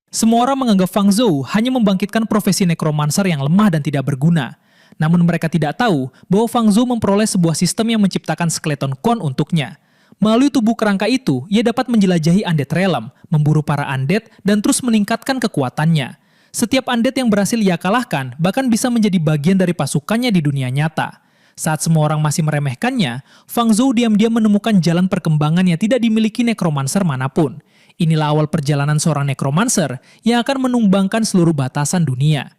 Semua orang menganggap Fang Zhou hanya membangkitkan profesi nekromancer yang lemah dan tidak berguna. Namun mereka tidak tahu bahwa Fang Zhou memperoleh sebuah sistem yang menciptakan skeleton clone untuknya. Melalui tubuh kerangka itu, ia dapat menjelajahi Undead Realm, memburu para Undead, dan terus meningkatkan kekuatannya. Setiap Undead yang berhasil ia kalahkan bahkan bisa menjadi bagian dari pasukannya di dunia nyata. Saat semua orang masih meremehkannya, Fang Zhou diam-diam menemukan jalan perkembangan yang tidak dimiliki nekromancer manapun. Inilah awal perjalanan seorang nekromancer yang akan menumbangkan seluruh batasan dunia.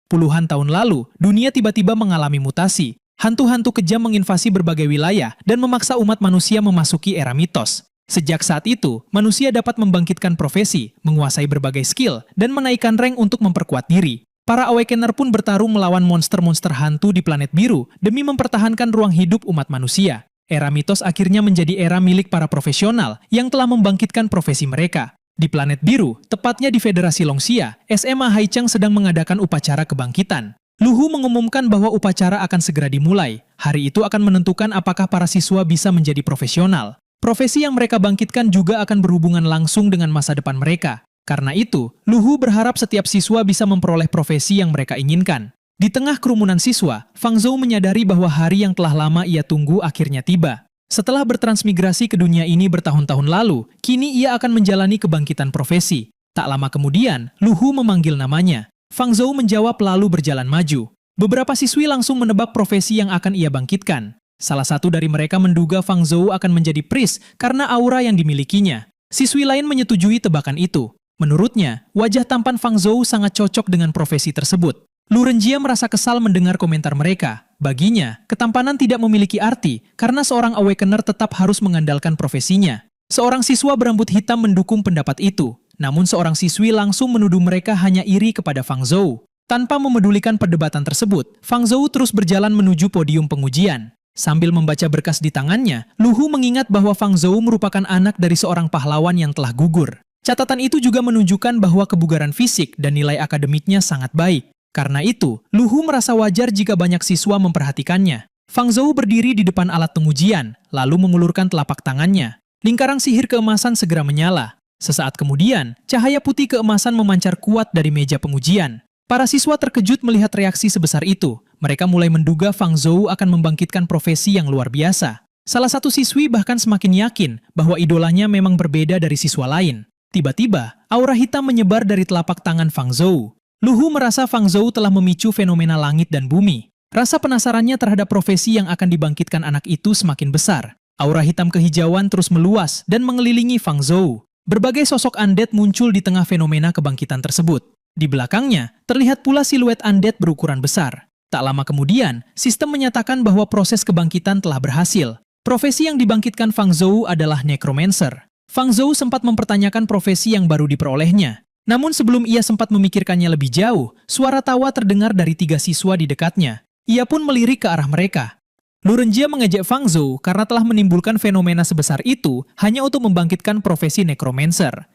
Puluhan tahun lalu, dunia tiba-tiba mengalami mutasi. Hantu-hantu kejam menginvasi berbagai wilayah dan memaksa umat manusia memasuki era mitos. Sejak saat itu, manusia dapat membangkitkan profesi, menguasai berbagai skill, dan menaikkan rank untuk memperkuat diri. Para Awakener pun bertarung melawan monster-monster hantu di planet biru demi mempertahankan ruang hidup umat manusia. Era mitos akhirnya menjadi era milik para profesional yang telah membangkitkan profesi mereka. Di planet biru, tepatnya di Federasi Longxia, SMA Haichang sedang mengadakan upacara kebangkitan. Luhu mengumumkan bahwa upacara akan segera dimulai. Hari itu akan menentukan apakah para siswa bisa menjadi profesional. Profesi yang mereka bangkitkan juga akan berhubungan langsung dengan masa depan mereka. Karena itu, Luhu berharap setiap siswa bisa memperoleh profesi yang mereka inginkan. Di tengah kerumunan siswa, Fang Zhou menyadari bahwa hari yang telah lama ia tunggu akhirnya tiba. Setelah bertransmigrasi ke dunia ini bertahun-tahun lalu, kini ia akan menjalani kebangkitan profesi. Tak lama kemudian, Luhu memanggil namanya. Fang Zhou menjawab lalu berjalan maju. Beberapa siswi langsung menebak profesi yang akan ia bangkitkan. Salah satu dari mereka menduga Fang Zhou akan menjadi priest karena aura yang dimilikinya. Siswi lain menyetujui tebakan itu. Menurutnya, wajah tampan Fang Zhou sangat cocok dengan profesi tersebut. Lu Renjia merasa kesal mendengar komentar mereka. Baginya, ketampanan tidak memiliki arti karena seorang Awakener tetap harus mengandalkan profesinya. Seorang siswa berambut hitam mendukung pendapat itu. Namun seorang siswi langsung menuduh mereka hanya iri kepada Fang Zhou. Tanpa memedulikan perdebatan tersebut, Fang Zhou terus berjalan menuju podium pengujian. Sambil membaca berkas di tangannya, Luhu mengingat bahwa Fang Zhou merupakan anak dari seorang pahlawan yang telah gugur. Catatan itu juga menunjukkan bahwa kebugaran fisik dan nilai akademiknya sangat baik. Karena itu, Luhu merasa wajar jika banyak siswa memperhatikannya. Fang Zhou berdiri di depan alat pengujian, lalu mengulurkan telapak tangannya. Lingkaran sihir keemasan segera menyala. Sesaat kemudian, cahaya putih keemasan memancar kuat dari meja pengujian. Para siswa terkejut melihat reaksi sebesar itu. Mereka mulai menduga Fang Zhou akan membangkitkan profesi yang luar biasa. Salah satu siswi bahkan semakin yakin bahwa idolanya memang berbeda dari siswa lain. Tiba-tiba, aura hitam menyebar dari telapak tangan Fang Zhou. Luhu merasa Fang Zhou telah memicu fenomena langit dan bumi. Rasa penasarannya terhadap profesi yang akan dibangkitkan anak itu semakin besar. Aura hitam kehijauan terus meluas dan mengelilingi Fang Zhou. Berbagai sosok undead muncul di tengah fenomena kebangkitan tersebut. Di belakangnya, terlihat pula siluet undead berukuran besar. Tak lama kemudian, sistem menyatakan bahwa proses kebangkitan telah berhasil. Profesi yang dibangkitkan Fang Zhou adalah Necromancer. Fang Zhou sempat mempertanyakan profesi yang baru diperolehnya. Namun sebelum ia sempat memikirkannya lebih jauh, suara tawa terdengar dari 3 siswa di dekatnya. Ia pun melirik ke arah mereka. Lu Renjia mengejek Fang Zhou karena telah menimbulkan fenomena sebesar itu hanya untuk membangkitkan profesi Necromancer.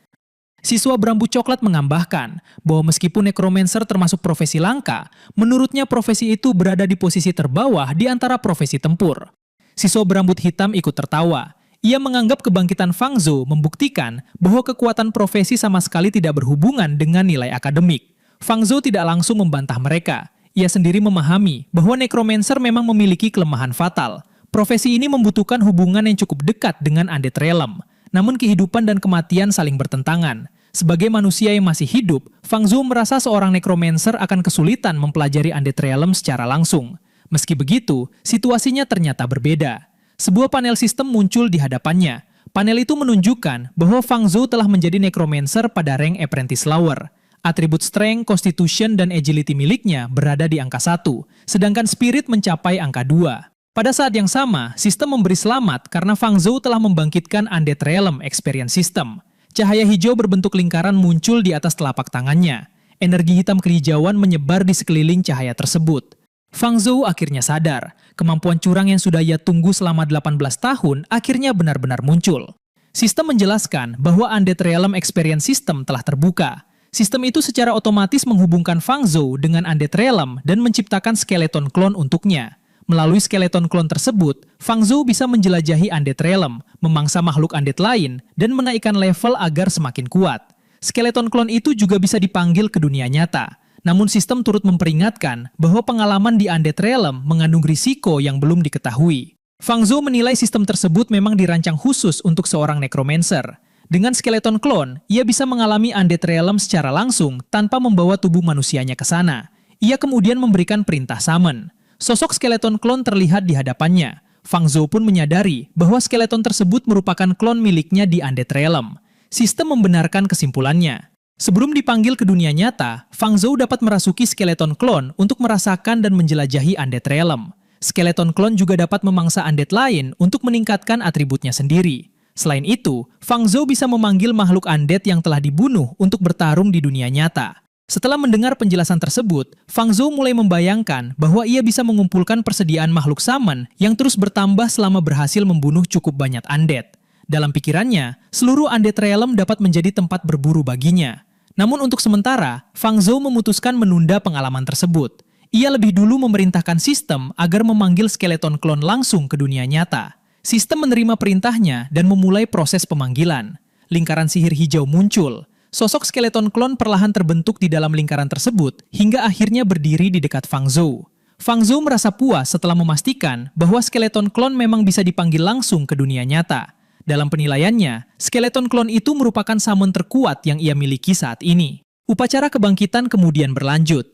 Siswa berambut coklat menambahkan bahwa meskipun Necromancer termasuk profesi langka, menurutnya profesi itu berada di posisi terbawah di antara profesi tempur. Siswa berambut hitam ikut tertawa. Ia menganggap kebangkitan Fang Zhou membuktikan bahwa kekuatan profesi sama sekali tidak berhubungan dengan nilai akademik. Fang Zhou tidak langsung membantah mereka. Ia sendiri memahami bahwa Necromancer memang memiliki kelemahan fatal. Profesi ini membutuhkan hubungan yang cukup dekat dengan Undead Realm. Namun kehidupan dan kematian saling bertentangan. Sebagai manusia yang masih hidup, Fang Zhou merasa seorang Necromancer akan kesulitan mempelajari Undead Realm secara langsung. Meski begitu, situasinya ternyata berbeda. Sebuah panel sistem muncul di hadapannya. Panel itu menunjukkan bahwa Fang Zhou telah menjadi Necromancer pada rank Apprentice Lower. Atribut Strength, Constitution, dan Agility miliknya berada di angka 1, sedangkan Spirit mencapai angka 2. Pada saat yang sama, sistem memberi selamat karena Fang Zhou telah membangkitkan Undead Realm Experience System. Cahaya hijau berbentuk lingkaran muncul di atas telapak tangannya. Energi hitam kehijauan menyebar di sekeliling cahaya tersebut. Fang Zhou akhirnya sadar, kemampuan curang yang sudah ia tunggu selama 18 tahun akhirnya benar-benar muncul. Sistem menjelaskan bahwa Undead Realm Experience System telah terbuka. Sistem itu secara otomatis menghubungkan Fang Zhou dengan Undead Realm dan menciptakan skeleton clone untuknya. Melalui skeleton klon tersebut, Fang Zhou bisa menjelajahi Undead Realm, memangsa makhluk undead lain, dan menaikkan level agar semakin kuat. Skeleton klon itu juga bisa dipanggil ke dunia nyata. Namun sistem turut memperingatkan bahwa pengalaman di Undead Realm mengandung risiko yang belum diketahui. Fang Zhou menilai sistem tersebut memang dirancang khusus untuk seorang necromancer. Dengan skeleton klon, ia bisa mengalami Undead Realm secara langsung tanpa membawa tubuh manusianya ke sana. Ia kemudian memberikan perintah summon. Sosok skeleton klon terlihat di hadapannya. Fang Zhou pun menyadari bahwa skeleton tersebut merupakan klon miliknya di Undead Realm. Sistem membenarkan kesimpulannya. Sebelum dipanggil ke dunia nyata, Fang Zhou dapat merasuki skeleton klon untuk merasakan dan menjelajahi Undead Realm. Skeleton klon juga dapat memangsa undead lain untuk meningkatkan atributnya sendiri. Selain itu, Fang Zhou bisa memanggil makhluk undead yang telah dibunuh untuk bertarung di dunia nyata. Setelah mendengar penjelasan tersebut, Fang Zhou mulai membayangkan bahwa ia bisa mengumpulkan persediaan makhluk summon yang terus bertambah selama berhasil membunuh cukup banyak undead. Dalam pikirannya, seluruh Undead Realm dapat menjadi tempat berburu baginya. Namun untuk sementara, Fang Zhou memutuskan menunda pengalaman tersebut. Ia lebih dulu memerintahkan sistem agar memanggil skeleton klon langsung ke dunia nyata. Sistem menerima perintahnya dan memulai proses pemanggilan. Lingkaran sihir hijau muncul. Sosok skeleton klon perlahan terbentuk di dalam lingkaran tersebut hingga akhirnya berdiri di dekat Fang Zhou. Fang Zhou merasa puas setelah memastikan bahwa skeleton klon memang bisa dipanggil langsung ke dunia nyata. Dalam penilaiannya, skeleton klon itu merupakan summon terkuat yang ia miliki saat ini. Upacara kebangkitan kemudian berlanjut.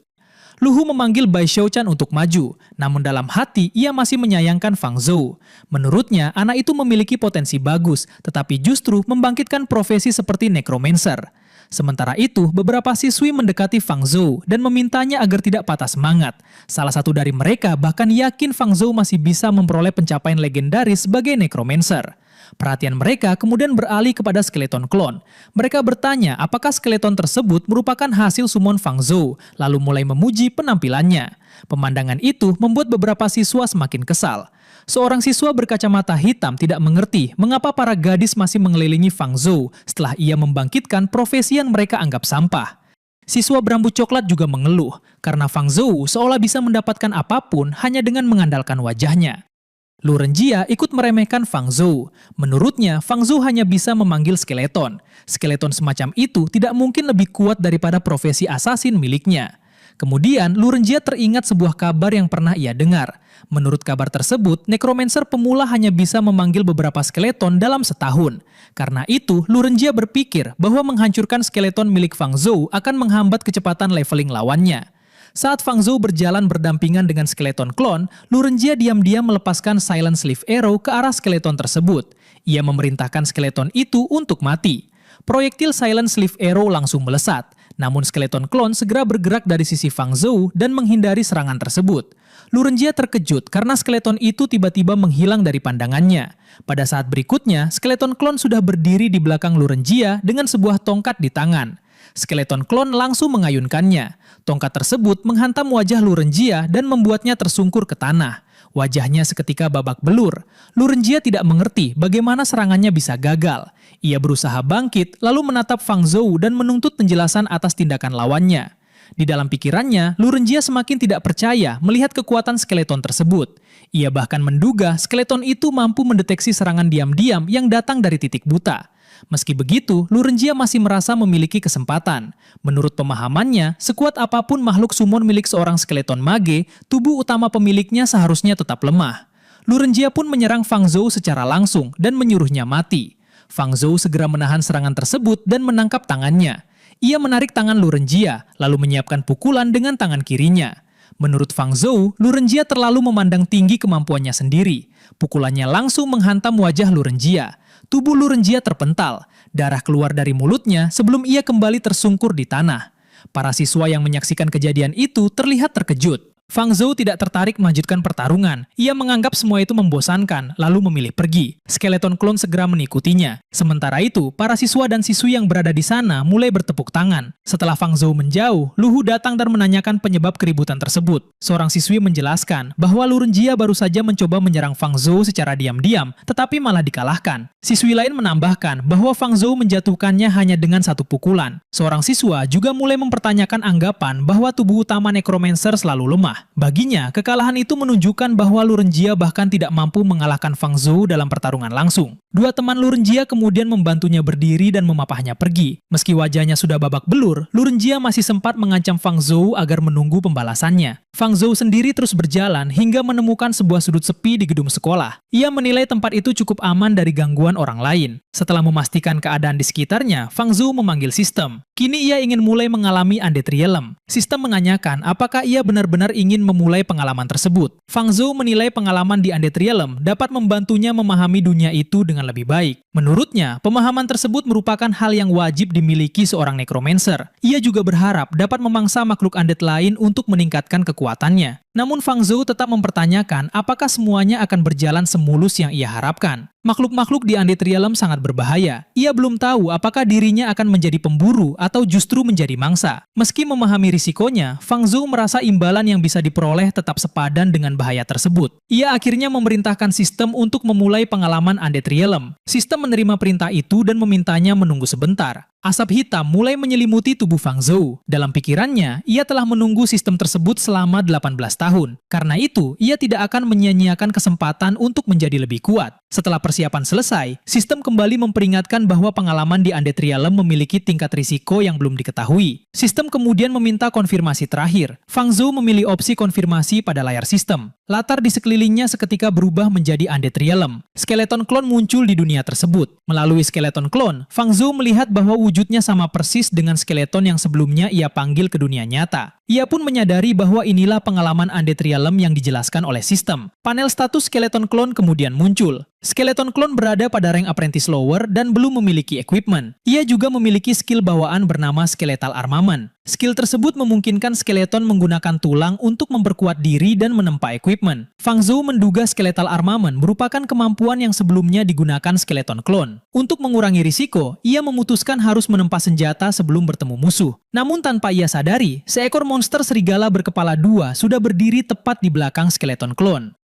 Luhu memanggil Bai Xiaochan untuk maju, namun dalam hati ia masih menyayangkan Fang Zhou. Menurutnya, anak itu memiliki potensi bagus, tetapi justru membangkitkan profesi seperti necromancer. Sementara itu, beberapa siswi mendekati Fang Zhou dan memintanya agar tidak patah semangat. Salah satu dari mereka bahkan yakin Fang Zhou masih bisa memperoleh pencapaian legendaris sebagai necromancer. Perhatian mereka kemudian beralih kepada skeleton klon. Mereka bertanya apakah skeleton tersebut merupakan hasil summon Fang Zhou, lalu mulai memuji penampilannya. Pemandangan itu membuat beberapa siswa semakin kesal. Seorang siswa berkacamata hitam tidak mengerti mengapa para gadis masih mengelilingi Fang Zhou setelah ia membangkitkan profesi yang mereka anggap sampah. Siswa berambut coklat juga mengeluh karena Fang Zhou seolah bisa mendapatkan apapun hanya dengan mengandalkan wajahnya. Lu Renjia ikut meremehkan Fang Zhou. Menurutnya, Fang Zhou hanya bisa memanggil skeleton. Skeleton semacam itu tidak mungkin lebih kuat daripada profesi asasin miliknya. Kemudian, Lu Renjia teringat sebuah kabar yang pernah ia dengar. Menurut kabar tersebut, necromancer pemula hanya bisa memanggil beberapa skeleton dalam setahun. Karena itu, Lu Renjia berpikir bahwa menghancurkan skeleton milik Fang Zhou akan menghambat kecepatan leveling lawannya. Saat Fang Zhou berjalan berdampingan dengan skeleton klon, Lu Renjia diam-diam melepaskan Silent Sleeve Arrow ke arah skeleton tersebut. Ia memerintahkan skeleton itu untuk mati. Proyektil Silent Sleeve Arrow langsung melesat, namun skeleton klon segera bergerak dari sisi Fang Zhou dan menghindari serangan tersebut. Lu Renjia terkejut karena skeleton itu tiba-tiba menghilang dari pandangannya. Pada saat berikutnya, skeleton klon sudah berdiri di belakang Lu Renjia dengan sebuah tongkat di tangan. Skeleton klon langsung mengayunkannya. Tongkat tersebut menghantam wajah Lu Renjia dan membuatnya tersungkur ke tanah. Wajahnya seketika babak belur. Lu Renjia tidak mengerti bagaimana serangannya bisa gagal. Ia berusaha bangkit lalu menatap Fang Zhou dan menuntut penjelasan atas tindakan lawannya. Di dalam pikirannya, Lu Renjia semakin tidak percaya melihat kekuatan skeleton tersebut. Ia bahkan menduga skeleton itu mampu mendeteksi serangan diam-diam yang datang dari titik buta. Meski begitu, Lu Renjia masih merasa memiliki kesempatan. Menurut pemahamannya, sekuat apapun makhluk summon milik seorang skeleton mage, tubuh utama pemiliknya seharusnya tetap lemah. Lu Renjia pun menyerang Fang Zhou secara langsung dan menyuruhnya mati. Fang Zhou segera menahan serangan tersebut dan menangkap tangannya. Ia menarik tangan Lu Renjia, lalu menyiapkan pukulan dengan tangan kirinya. Menurut Fang Zhou, Lu Renjia terlalu memandang tinggi kemampuannya sendiri. Pukulannya langsung menghantam wajah Lu Renjia. Tubuh Lu Renjia terpental, darah keluar dari mulutnya sebelum ia kembali tersungkur di tanah. Para siswa yang menyaksikan kejadian itu terlihat terkejut. Fang Zhou tidak tertarik melanjutkan pertarungan. Ia menganggap semua itu membosankan, lalu memilih pergi. Skeleton klon segera mengikutinya. Sementara itu, para siswa dan siswi yang berada di sana mulai bertepuk tangan. Setelah Fang Zhou menjauh, Lu Hu datang dan menanyakan penyebab keributan tersebut. Seorang siswi menjelaskan bahwa Lu Renjia baru saja mencoba menyerang Fang Zhou secara diam-diam, tetapi malah dikalahkan. Siswi lain menambahkan bahwa Fang Zhou menjatuhkannya hanya dengan satu pukulan. Seorang siswa juga mulai mempertanyakan anggapan bahwa tubuh utama necromancer selalu lemah. lemah. Baginya, kekalahan itu menunjukkan bahwa Lu Renjia bahkan tidak mampu mengalahkan Fang Zhou dalam pertarungan langsung. Dua teman Lu Renjia kemudian membantunya berdiri dan memapahnya pergi. Meski wajahnya sudah babak belur, Lu Renjia masih sempat mengancam Fang Zhou agar menunggu pembalasannya. Fang Zhou sendiri terus berjalan hingga menemukan sebuah sudut sepi di gedung sekolah. Ia menilai tempat itu cukup aman dari gangguan orang lain. Setelah memastikan keadaan di sekitarnya, Fang Zhou memanggil sistem. Kini ia ingin mulai mengalami Undead Realm. Sistem menanyakan apakah ia benar-benar ingin memulai pengalaman tersebut. Fang Zhou menilai pengalaman di Undead Realm dapat membantunya memahami dunia itu dengan lebih baik. Menurutnya, pemahaman tersebut merupakan hal yang wajib dimiliki seorang necromancer. Ia juga berharap dapat memangsa makhluk undead lain untuk meningkatkan kekuatannya. Namun Fang Zhou tetap mempertanyakan apakah semuanya akan berjalan semulus yang ia harapkan. Makhluk-makhluk di Undead Realm sangat berbahaya. Ia belum tahu apakah dirinya akan menjadi pemburu atau justru menjadi mangsa. Meski memahami risikonya, Fang Zhou merasa imbalan yang bisa diperoleh tetap sepadan dengan bahaya tersebut. Ia akhirnya memerintahkan sistem untuk memulai pengalaman Undead Realm. Sistem menerima perintah itu dan memintanya menunggu sebentar. Asap hitam mulai menyelimuti tubuh Fang Zhou. Dalam pikirannya, ia telah menunggu sistem tersebut selama 18 tahun. Karena itu, ia tidak akan menyia-nyiakan kesempatan untuk menjadi lebih kuat. Setelah persiapan selesai, sistem kembali memperingatkan bahwa pengalaman di Undead Realm memiliki tingkat risiko yang belum diketahui. Sistem kemudian meminta konfirmasi terakhir. Fang Zhou memilih opsi konfirmasi pada layar sistem. Latar di sekelilingnya seketika berubah menjadi Undead Realm. Skeleton klon muncul di dunia tersebut. Melalui skeleton klon, Fang Zhou melihat bahwa wujudnya sama persis dengan skeleton yang sebelumnya ia panggil ke dunia nyata. Ia pun menyadari bahwa inilah pengalaman Undead Realm yang dijelaskan oleh sistem. Panel status skeleton klon kemudian muncul. Skeleton klon berada pada rank apprentice lower dan belum memiliki equipment. Ia juga memiliki skill bawaan bernama skeletal armament. Skill tersebut memungkinkan skeleton menggunakan tulang untuk memperkuat diri dan menempa equipment. Fang Zhou menduga skeletal armament merupakan kemampuan yang sebelumnya digunakan skeleton klon. Untuk mengurangi risiko, ia memutuskan harus menempa senjata sebelum bertemu musuh. Namun tanpa ia sadari, seekor monster serigala berkepala dua sudah berdiri tepat di belakang skeleton klon.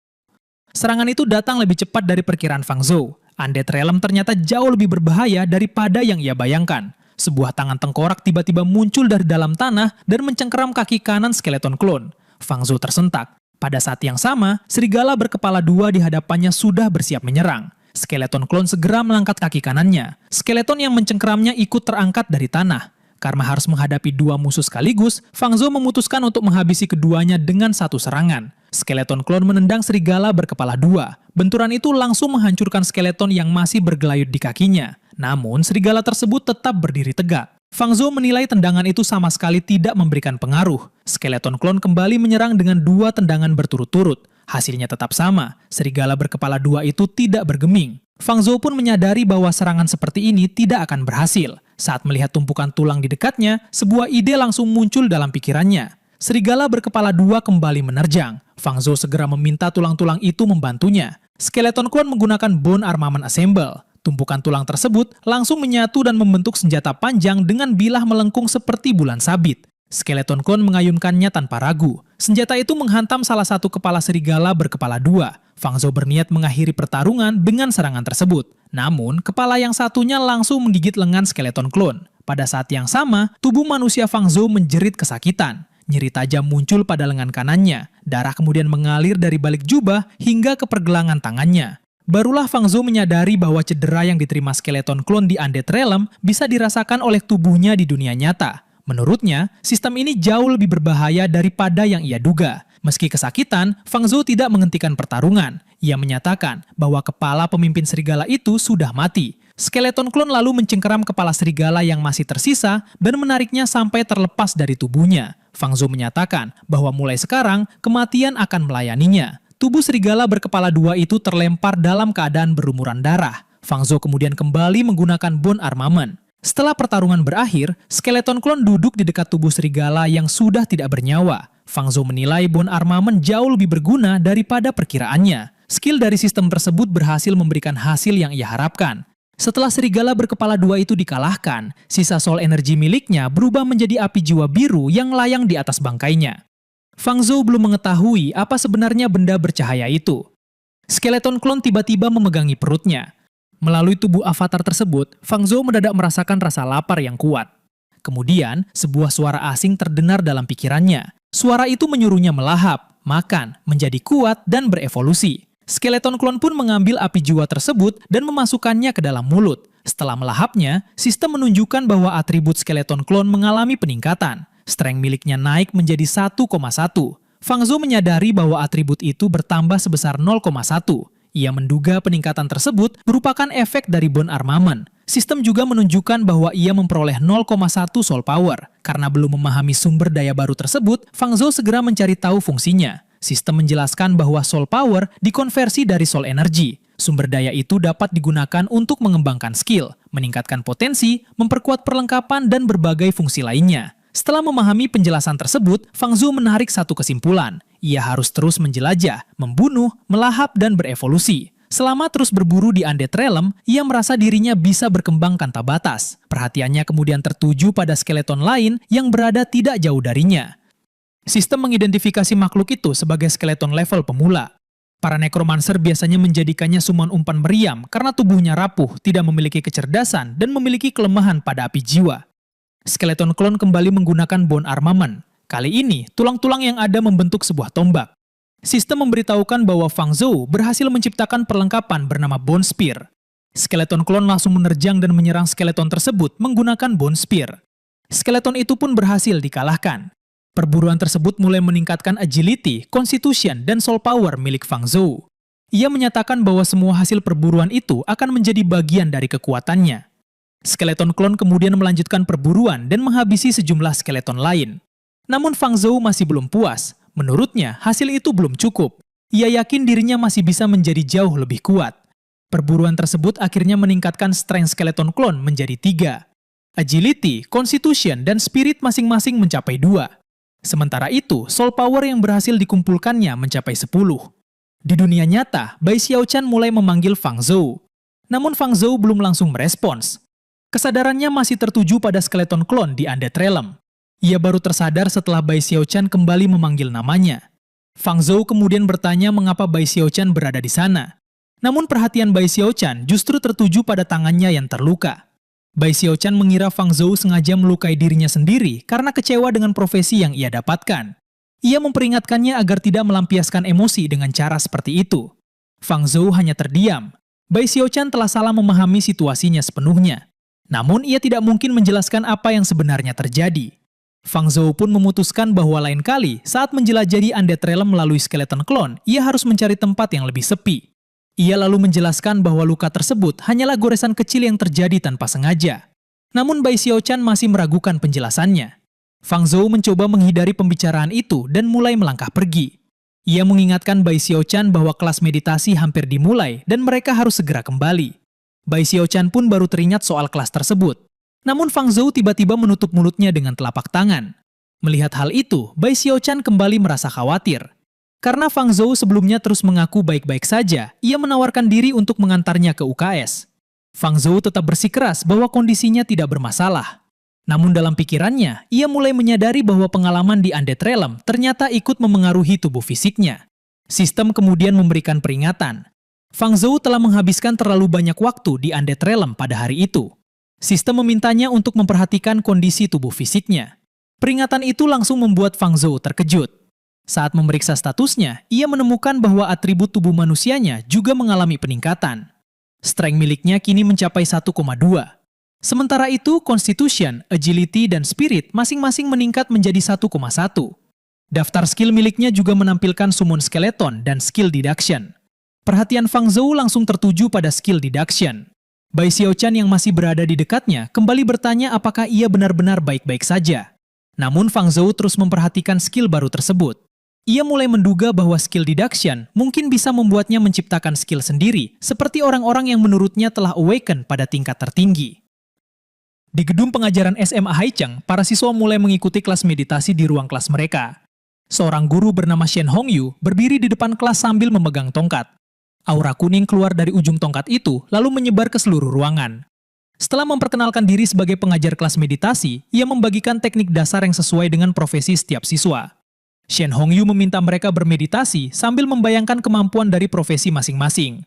Serangan itu datang lebih cepat dari perkiraan Fang Zhou. Undead Realm ternyata jauh lebih berbahaya daripada yang ia bayangkan. Sebuah tangan tengkorak tiba-tiba muncul dari dalam tanah dan mencengkeram kaki kanan skeleton klon. Fang Zhou tersentak. Pada saat yang sama, serigala berkepala dua di hadapannya sudah bersiap menyerang. Skeleton klon segera mengangkat kaki kanannya. Skeleton yang mencengkeramnya ikut terangkat dari tanah. Karena harus menghadapi dua musuh sekaligus, Fang Zhou memutuskan untuk menghabisi keduanya dengan satu serangan. Skeleton klon menendang serigala berkepala dua. Benturan itu langsung menghancurkan skeleton yang masih bergelayut di kakinya. Namun, serigala tersebut tetap berdiri tegak. Fang Zhou menilai tendangan itu sama sekali tidak memberikan pengaruh. Skeleton klon kembali menyerang dengan dua tendangan berturut-turut. Hasilnya tetap sama, serigala berkepala dua itu tidak bergeming. Fang Zhou pun menyadari bahwa serangan seperti ini tidak akan berhasil. Saat melihat tumpukan tulang di dekatnya, sebuah ide langsung muncul dalam pikirannya. Serigala berkepala dua kembali menerjang. Fang Zhou segera meminta tulang-tulang itu membantunya. Skeleton klon menggunakan Bone Armament Assemble. Tumpukan tulang tersebut langsung menyatu dan membentuk senjata panjang dengan bilah melengkung seperti bulan sabit. Skeleton klon mengayunkannya tanpa ragu. Senjata itu menghantam salah satu kepala serigala berkepala dua. Fang Zhou berniat mengakhiri pertarungan dengan serangan tersebut. Namun, kepala yang satunya langsung menggigit lengan skeleton klon. Pada saat yang sama, tubuh manusia Fang Zhou menjerit kesakitan. Nyeri tajam muncul pada lengan kanannya. Darah kemudian mengalir dari balik jubah hingga ke pergelangan tangannya. Barulah Fang Zhou menyadari bahwa cedera yang diterima skeleton klon di Undead Realm bisa dirasakan oleh tubuhnya di dunia nyata. Menurutnya, sistem ini jauh lebih berbahaya daripada yang ia duga. Meski kesakitan, Fang Zhou tidak menghentikan pertarungan. Ia menyatakan bahwa kepala pemimpin serigala itu sudah mati. Skeleton klon lalu mencengkeram kepala serigala yang masih tersisa dan menariknya sampai terlepas dari tubuhnya. Fang Zhou menyatakan bahwa mulai sekarang, kematian akan melayaninya. Tubuh serigala berkepala dua itu terlempar dalam keadaan berlumuran darah. Fang Zhou kemudian kembali menggunakan Bone Armament. Setelah pertarungan berakhir, skeleton klon duduk di dekat tubuh serigala yang sudah tidak bernyawa. Fang Zhou menilai Bone Armament jauh lebih berguna daripada perkiraannya. Skill dari sistem tersebut berhasil memberikan hasil yang ia harapkan. Setelah serigala berkepala dua itu dikalahkan, sisa soul energi miliknya berubah menjadi api jiwa biru yang melayang di atas bangkainya. Fang Zhou belum mengetahui apa sebenarnya benda bercahaya itu. Skeleton klon tiba-tiba memegangi perutnya. Melalui tubuh avatar tersebut, Fang Zhou mendadak merasakan rasa lapar yang kuat. Kemudian, sebuah suara asing terdengar dalam pikirannya. Suara itu menyuruhnya melahap, makan, menjadi kuat, dan berevolusi. Skeleton klon pun mengambil api jiwa tersebut dan memasukkannya ke dalam mulut. Setelah melahapnya, sistem menunjukkan bahwa atribut skeleton klon mengalami peningkatan. Strength miliknya naik menjadi 1,1. Fang Zhou menyadari bahwa atribut itu bertambah sebesar 0,1. Ia menduga peningkatan tersebut merupakan efek dari bone armament. Sistem juga menunjukkan bahwa ia memperoleh 0,1 soul power. Karena belum memahami sumber daya baru tersebut, Fang Zhou segera mencari tahu fungsinya. Sistem menjelaskan bahwa soul power dikonversi dari soul energy. Sumber daya itu dapat digunakan untuk mengembangkan skill, meningkatkan potensi, memperkuat perlengkapan, dan berbagai fungsi lainnya. Setelah memahami penjelasan tersebut, Fang Zhou menarik satu kesimpulan. Ia harus terus menjelajah, membunuh, melahap, dan berevolusi. Selama terus berburu di Undead Realm, ia merasa dirinya bisa berkembang tanpa batas. Perhatiannya kemudian tertuju pada skeleton lain yang berada tidak jauh darinya. Sistem mengidentifikasi makhluk itu sebagai skeleton level pemula. Para necromancer biasanya menjadikannya summon umpan meriam karena tubuhnya rapuh, tidak memiliki kecerdasan, dan memiliki kelemahan pada api jiwa. Skeleton klon kembali menggunakan bone armament. Kali ini, tulang-tulang yang ada membentuk sebuah tombak. Sistem memberitahukan bahwa Fang Zhou berhasil menciptakan perlengkapan bernama Bone Spear. Skeleton klon langsung menerjang dan menyerang skeleton tersebut menggunakan Bone Spear. Skeleton itu pun berhasil dikalahkan. Perburuan tersebut mulai meningkatkan agility, constitution, dan soul power milik Fang Zhou. Ia menyatakan bahwa semua hasil perburuan itu akan menjadi bagian dari kekuatannya. Skeleton klon kemudian melanjutkan perburuan dan menghabisi sejumlah skeleton lain. Namun Fang Zhou masih belum puas. Menurutnya, hasil itu belum cukup. Ia yakin dirinya masih bisa menjadi jauh lebih kuat. Perburuan tersebut akhirnya meningkatkan strength skeleton klon menjadi 3. Agility, constitution, dan spirit masing-masing mencapai 2. Sementara itu, soul power yang berhasil dikumpulkannya mencapai 10. Di dunia nyata, Bai Xiaochan mulai memanggil Fang Zhou. Namun Fang Zhou belum langsung merespons. Kesadarannya masih tertuju pada skeleton klon di Undead Realm. Ia baru tersadar setelah Bai Xiaochan kembali memanggil namanya. Fang Zhou kemudian bertanya mengapa Bai Xiaochan berada di sana. Namun perhatian Bai Xiaochan justru tertuju pada tangannya yang terluka. Bai Xiaochan mengira Fang Zhou sengaja melukai dirinya sendiri karena kecewa dengan profesi yang ia dapatkan. Ia memperingatkannya agar tidak melampiaskan emosi dengan cara seperti itu. Fang Zhou hanya terdiam. Bai Xiaochan telah salah memahami situasinya sepenuhnya. Namun ia tidak mungkin menjelaskan apa yang sebenarnya terjadi. Fang Zhou pun memutuskan bahwa lain kali saat menjelajahi Undead Realm melalui skeleton klon, ia harus mencari tempat yang lebih sepi. Ia lalu menjelaskan bahwa luka tersebut hanyalah goresan kecil yang terjadi tanpa sengaja. Namun Bai Xiaochan masih meragukan penjelasannya. Fang Zhou mencoba menghindari pembicaraan itu dan mulai melangkah pergi. Ia mengingatkan Bai Xiaochan bahwa kelas meditasi hampir dimulai dan mereka harus segera kembali. Bai Xiaochan pun baru teringat soal kelas tersebut. Namun Fang Zhou tiba-tiba menutup mulutnya dengan telapak tangan. Melihat hal itu, Bai Xiaochan kembali merasa khawatir. Karena Fang Zhou sebelumnya terus mengaku baik-baik saja, ia menawarkan diri untuk mengantarnya ke UKS. Fang Zhou tetap bersikeras bahwa kondisinya tidak bermasalah. Namun dalam pikirannya, ia mulai menyadari bahwa pengalaman di Undead Realm ternyata ikut memengaruhi tubuh fisiknya. Sistem kemudian memberikan peringatan. Fang Zhou telah menghabiskan terlalu banyak waktu di Undead Realm pada hari itu. Sistem memintanya untuk memperhatikan kondisi tubuh fisiknya. Peringatan itu langsung membuat Fang Zhou terkejut. Saat memeriksa statusnya, ia menemukan bahwa atribut tubuh manusianya juga mengalami peningkatan. Strength miliknya kini mencapai 1,2. Sementara itu, Constitution, Agility, dan Spirit masing-masing meningkat menjadi 1,1. Daftar skill miliknya juga menampilkan Summon Skeleton dan Skill Deduction. Perhatian Fang Zhou langsung tertuju pada Skill Deduction. Bai Xiaochan yang masih berada di dekatnya kembali bertanya apakah ia benar-benar baik-baik saja. Namun Fang Zhou terus memperhatikan skill baru tersebut. Ia mulai menduga bahwa skill deduction mungkin bisa membuatnya menciptakan skill sendiri, seperti orang-orang yang menurutnya telah awaken pada tingkat tertinggi. Di gedung pengajaran SMA Haicheng, para siswa mulai mengikuti kelas meditasi di ruang kelas mereka. Seorang guru bernama Shen Hongyu berdiri di depan kelas sambil memegang tongkat. Aura kuning keluar dari ujung tongkat itu, lalu menyebar ke seluruh ruangan. Setelah memperkenalkan diri sebagai pengajar kelas meditasi, ia membagikan teknik dasar yang sesuai dengan profesi setiap siswa. Shen Hongyu meminta mereka bermeditasi sambil membayangkan kemampuan dari profesi masing-masing.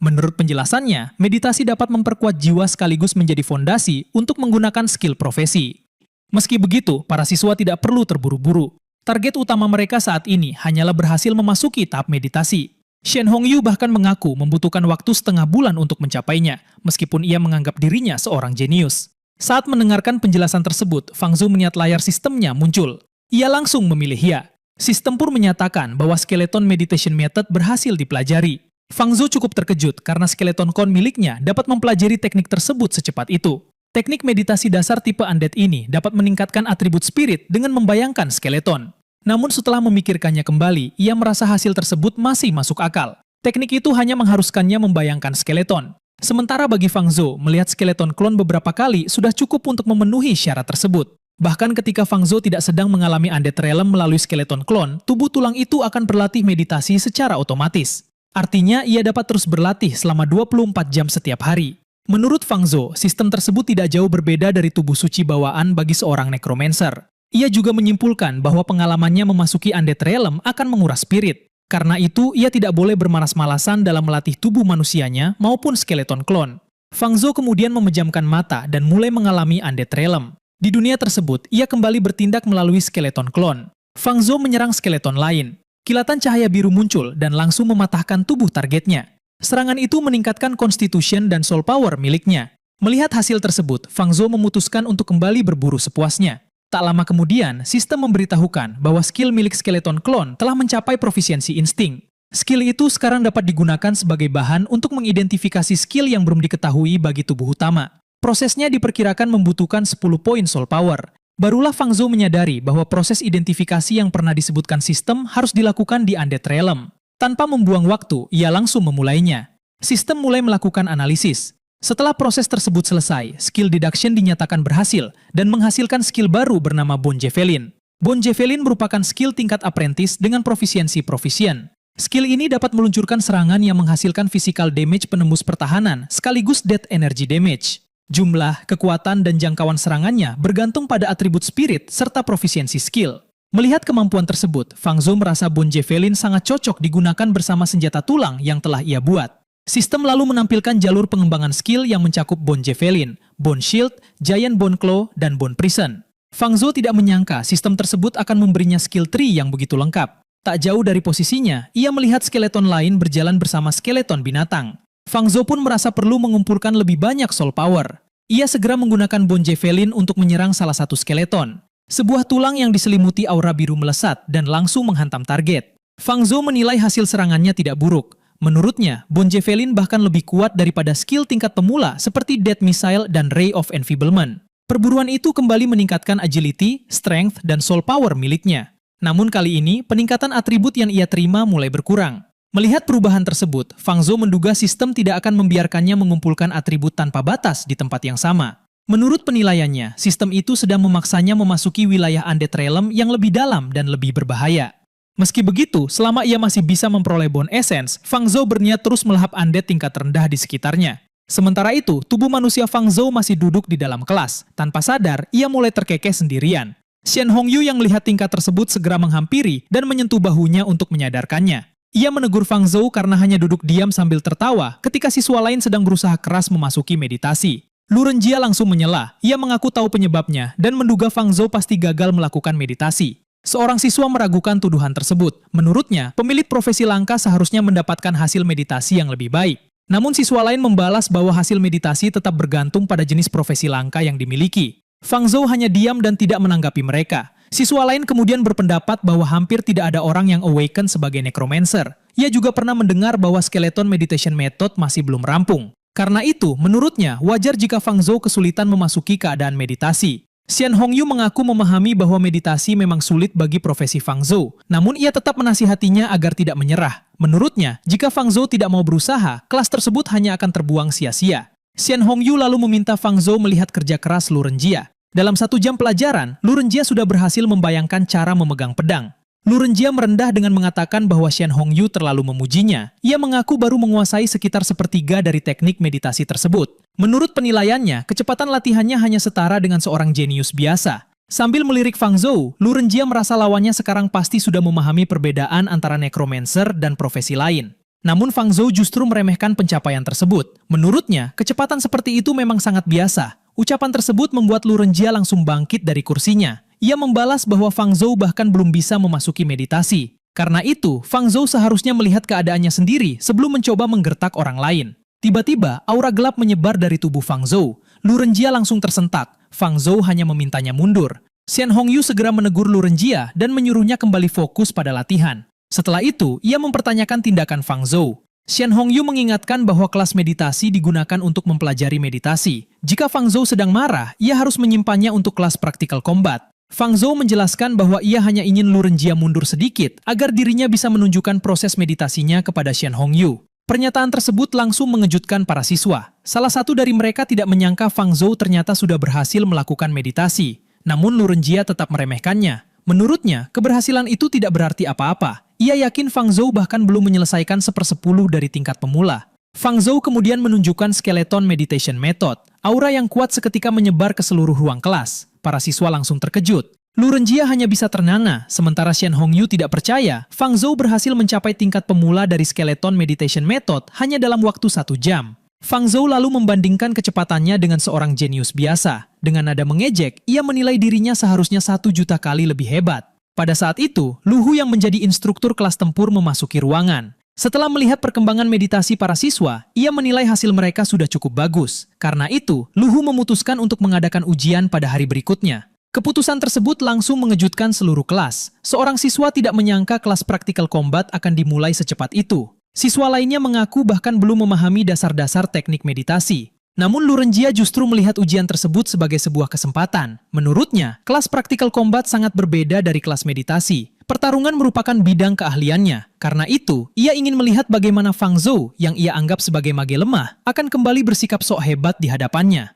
Menurut penjelasannya, meditasi dapat memperkuat jiwa sekaligus menjadi fondasi untuk menggunakan skill profesi. Meski begitu, para siswa tidak perlu terburu-buru. Target utama mereka saat ini hanyalah berhasil memasuki tahap meditasi. Shen Hongyu bahkan mengaku membutuhkan waktu setengah bulan untuk mencapainya, meskipun ia menganggap dirinya seorang jenius. Saat mendengarkan penjelasan tersebut, Fang Zhou melihat layar sistemnya muncul. Ia langsung memilih ya. Sistem pun menyatakan bahwa skeleton meditation method berhasil dipelajari. Fang Zhou cukup terkejut karena skeleton clone miliknya dapat mempelajari teknik tersebut secepat itu. Teknik meditasi dasar tipe undead ini dapat meningkatkan atribut spirit dengan membayangkan skeleton. Namun setelah memikirkannya kembali, ia merasa hasil tersebut masih masuk akal. Teknik itu hanya mengharuskannya membayangkan skeleton. Sementara bagi Fang Zhou, melihat skeleton klon beberapa kali sudah cukup untuk memenuhi syarat tersebut. Bahkan ketika Fang Zhou tidak sedang mengalami undead realm melalui skeleton klon, tubuh tulang itu akan berlatih meditasi secara otomatis. Artinya, ia dapat terus berlatih selama 24 jam setiap hari. Menurut Fang Zhou, sistem tersebut tidak jauh berbeda dari tubuh suci bawaan bagi seorang necromancer. Ia juga menyimpulkan bahwa pengalamannya memasuki undead realm akan menguras spirit. Karena itu, ia tidak boleh bermalas-malasan dalam melatih tubuh manusianya maupun skeleton klon. Fang Zhou kemudian memejamkan mata dan mulai mengalami undead realm. Di dunia tersebut, ia kembali bertindak melalui skeleton klon. Fang Zhou menyerang skeleton lain. Kilatan cahaya biru muncul dan langsung mematahkan tubuh targetnya. Serangan itu meningkatkan constitution dan soul power miliknya. Melihat hasil tersebut, Fang Zhou memutuskan untuk kembali berburu sepuasnya. Tak lama kemudian, sistem memberitahukan bahwa skill milik skeleton clone telah mencapai profisiensi insting. Skill itu sekarang dapat digunakan sebagai bahan untuk mengidentifikasi skill yang belum diketahui bagi tubuh utama. Prosesnya diperkirakan membutuhkan 10 poin soul power. Barulah Fang Zhou menyadari bahwa proses identifikasi yang pernah disebutkan sistem harus dilakukan di undead realm. Tanpa membuang waktu, ia langsung memulainya. Sistem mulai melakukan analisis. Setelah proses tersebut selesai, skill deduction dinyatakan berhasil dan menghasilkan skill baru bernama Bone Javelin. Bone Javelin merupakan skill tingkat apprentice dengan profisiensi proficient. Skill ini dapat meluncurkan serangan yang menghasilkan physical damage penembus pertahanan sekaligus death energy damage. Jumlah, kekuatan, dan jangkauan serangannya bergantung pada atribut spirit serta profisiensi skill. Melihat kemampuan tersebut, Fang Zhou merasa Bone Javelin sangat cocok digunakan bersama senjata tulang yang telah ia buat. Sistem lalu menampilkan jalur pengembangan skill yang mencakup Bone Javelin, Bone Shield, Giant Bone Claw, dan Bone Prison. Fang Zhou tidak menyangka sistem tersebut akan memberinya skill tree yang begitu lengkap. Tak jauh dari posisinya, ia melihat skeleton lain berjalan bersama skeleton binatang. Fang Zhou pun merasa perlu mengumpulkan lebih banyak soul power. Ia segera menggunakan Bone Javelin untuk menyerang salah satu skeleton. Sebuah tulang yang diselimuti aura biru melesat dan langsung menghantam target. Fang Zhou menilai hasil serangannya tidak buruk. Menurutnya, Bone Javelin bahkan lebih kuat daripada skill tingkat pemula seperti Death Missile dan Ray of Enfeeblement. Perburuan itu kembali meningkatkan agility, strength, dan soul power miliknya. Namun kali ini, peningkatan atribut yang ia terima mulai berkurang. Melihat perubahan tersebut, Fang Zhou menduga sistem tidak akan membiarkannya mengumpulkan atribut tanpa batas di tempat yang sama. Menurut penilaiannya, sistem itu sedang memaksanya memasuki wilayah undead realm yang lebih dalam dan lebih berbahaya. Meski begitu, selama ia masih bisa memperoleh Bone Essence, Fang Zhou berniat terus melahap undead tingkat rendah di sekitarnya. Sementara itu, tubuh manusia Fang Zhou masih duduk di dalam kelas. Tanpa sadar, ia mulai terkekeh sendirian. Shen Hongyu yang melihat tingkat tersebut segera menghampiri dan menyentuh bahunya untuk menyadarkannya. Ia menegur Fang Zhou karena hanya duduk diam sambil tertawa ketika siswa lain sedang berusaha keras memasuki meditasi. Lu Renjia langsung menyela. Ia mengaku tahu penyebabnya dan menduga Fang Zhou pasti gagal melakukan meditasi. Seorang siswa meragukan tuduhan tersebut. Menurutnya, pemilik profesi langka seharusnya mendapatkan hasil meditasi yang lebih baik. Namun siswa lain membalas bahwa hasil meditasi tetap bergantung pada jenis profesi langka yang dimiliki. Fang Zhou hanya diam dan tidak menanggapi mereka. Siswa lain kemudian berpendapat bahwa hampir tidak ada orang yang awaken sebagai necromancer. Ia juga pernah mendengar bahwa skeleton meditation method masih belum rampung. Karena itu, menurutnya, wajar jika Fang Zhou kesulitan memasuki keadaan meditasi. Shen Hongyu mengaku memahami bahwa meditasi memang sulit bagi profesi Fang Zhou, namun ia tetap menasihatinya agar tidak menyerah. Menurutnya, jika Fang Zhou tidak mau berusaha, kelas tersebut hanya akan terbuang sia-sia. Shen Hongyu lalu meminta Fang Zhou melihat kerja keras Lu Renjia. Dalam 1 jam pelajaran, Lu Renjia sudah berhasil membayangkan cara memegang pedang. Lu Renjia merendah dengan mengatakan bahwa Shen Hongyu terlalu memujinya. Ia mengaku baru menguasai sekitar sepertiga dari teknik meditasi tersebut. Menurut penilaiannya, kecepatan latihannya hanya setara dengan seorang jenius biasa. Sambil melirik Fang Zhou, Lu Renjia merasa lawannya sekarang pasti sudah memahami perbedaan antara necromancer dan profesi lain. Namun Fang Zhou justru meremehkan pencapaian tersebut. Menurutnya, kecepatan seperti itu memang sangat biasa. Ucapan tersebut membuat Lu Renjia langsung bangkit dari kursinya. Ia membalas bahwa Fang Zhou bahkan belum bisa memasuki meditasi. Karena itu, Fang Zhou seharusnya melihat keadaannya sendiri sebelum mencoba menggertak orang lain. Tiba-tiba, aura gelap menyebar dari tubuh Fang Zhou. Lu Renjia langsung tersentak. Fang Zhou hanya memintanya mundur. Xian Hongyu segera menegur Lu Renjia dan menyuruhnya kembali fokus pada latihan. Setelah itu, ia mempertanyakan tindakan Fang Zhou. Xian Hongyu mengingatkan bahwa kelas meditasi digunakan untuk mempelajari meditasi. Jika Fang Zhou sedang marah, ia harus menyimpannya untuk kelas praktikal combat. Fang Zhou menjelaskan bahwa ia hanya ingin Lu Renjia mundur sedikit agar dirinya bisa menunjukkan proses meditasinya kepada Xian Hongyu. Pernyataan tersebut langsung mengejutkan para siswa. Salah satu dari mereka tidak menyangka Fang Zhou ternyata sudah berhasil melakukan meditasi. Namun Lu Renjia tetap meremehkannya. Menurutnya, keberhasilan itu tidak berarti apa-apa. Ia yakin Fang Zhou bahkan belum menyelesaikan 1/10 dari tingkat pemula. Fang Zhou kemudian menunjukkan skeleton meditation method. Aura yang kuat seketika menyebar ke seluruh ruang kelas. Para siswa langsung terkejut. Lu Renjia hanya bisa ternganga, sementara Xian Hongyu tidak percaya Fang Zhou berhasil mencapai tingkat pemula dari skeleton meditation method hanya dalam waktu 1 jam. Fang Zhou lalu membandingkan kecepatannya dengan seorang jenius biasa. Dengan nada mengejek, ia menilai dirinya seharusnya 1 juta kali lebih hebat. Pada saat itu, Lu Hu yang menjadi instruktur kelas tempur memasuki ruangan. Setelah melihat perkembangan meditasi para siswa, ia menilai hasil mereka sudah cukup bagus. Karena itu, Lu Hu memutuskan untuk mengadakan ujian pada hari berikutnya. Keputusan tersebut langsung mengejutkan seluruh kelas. Seorang siswa tidak menyangka kelas praktikal combat akan dimulai secepat itu. Siswa lainnya mengaku bahkan belum memahami dasar-dasar teknik meditasi. Namun Lu Renjia justru melihat ujian tersebut sebagai sebuah kesempatan. Menurutnya, kelas praktikal combat sangat berbeda dari kelas meditasi. Pertarungan merupakan bidang keahliannya. Karena itu, ia ingin melihat bagaimana Fang Zhou yang ia anggap sebagai mage lemah akan kembali bersikap sok hebat di hadapannya.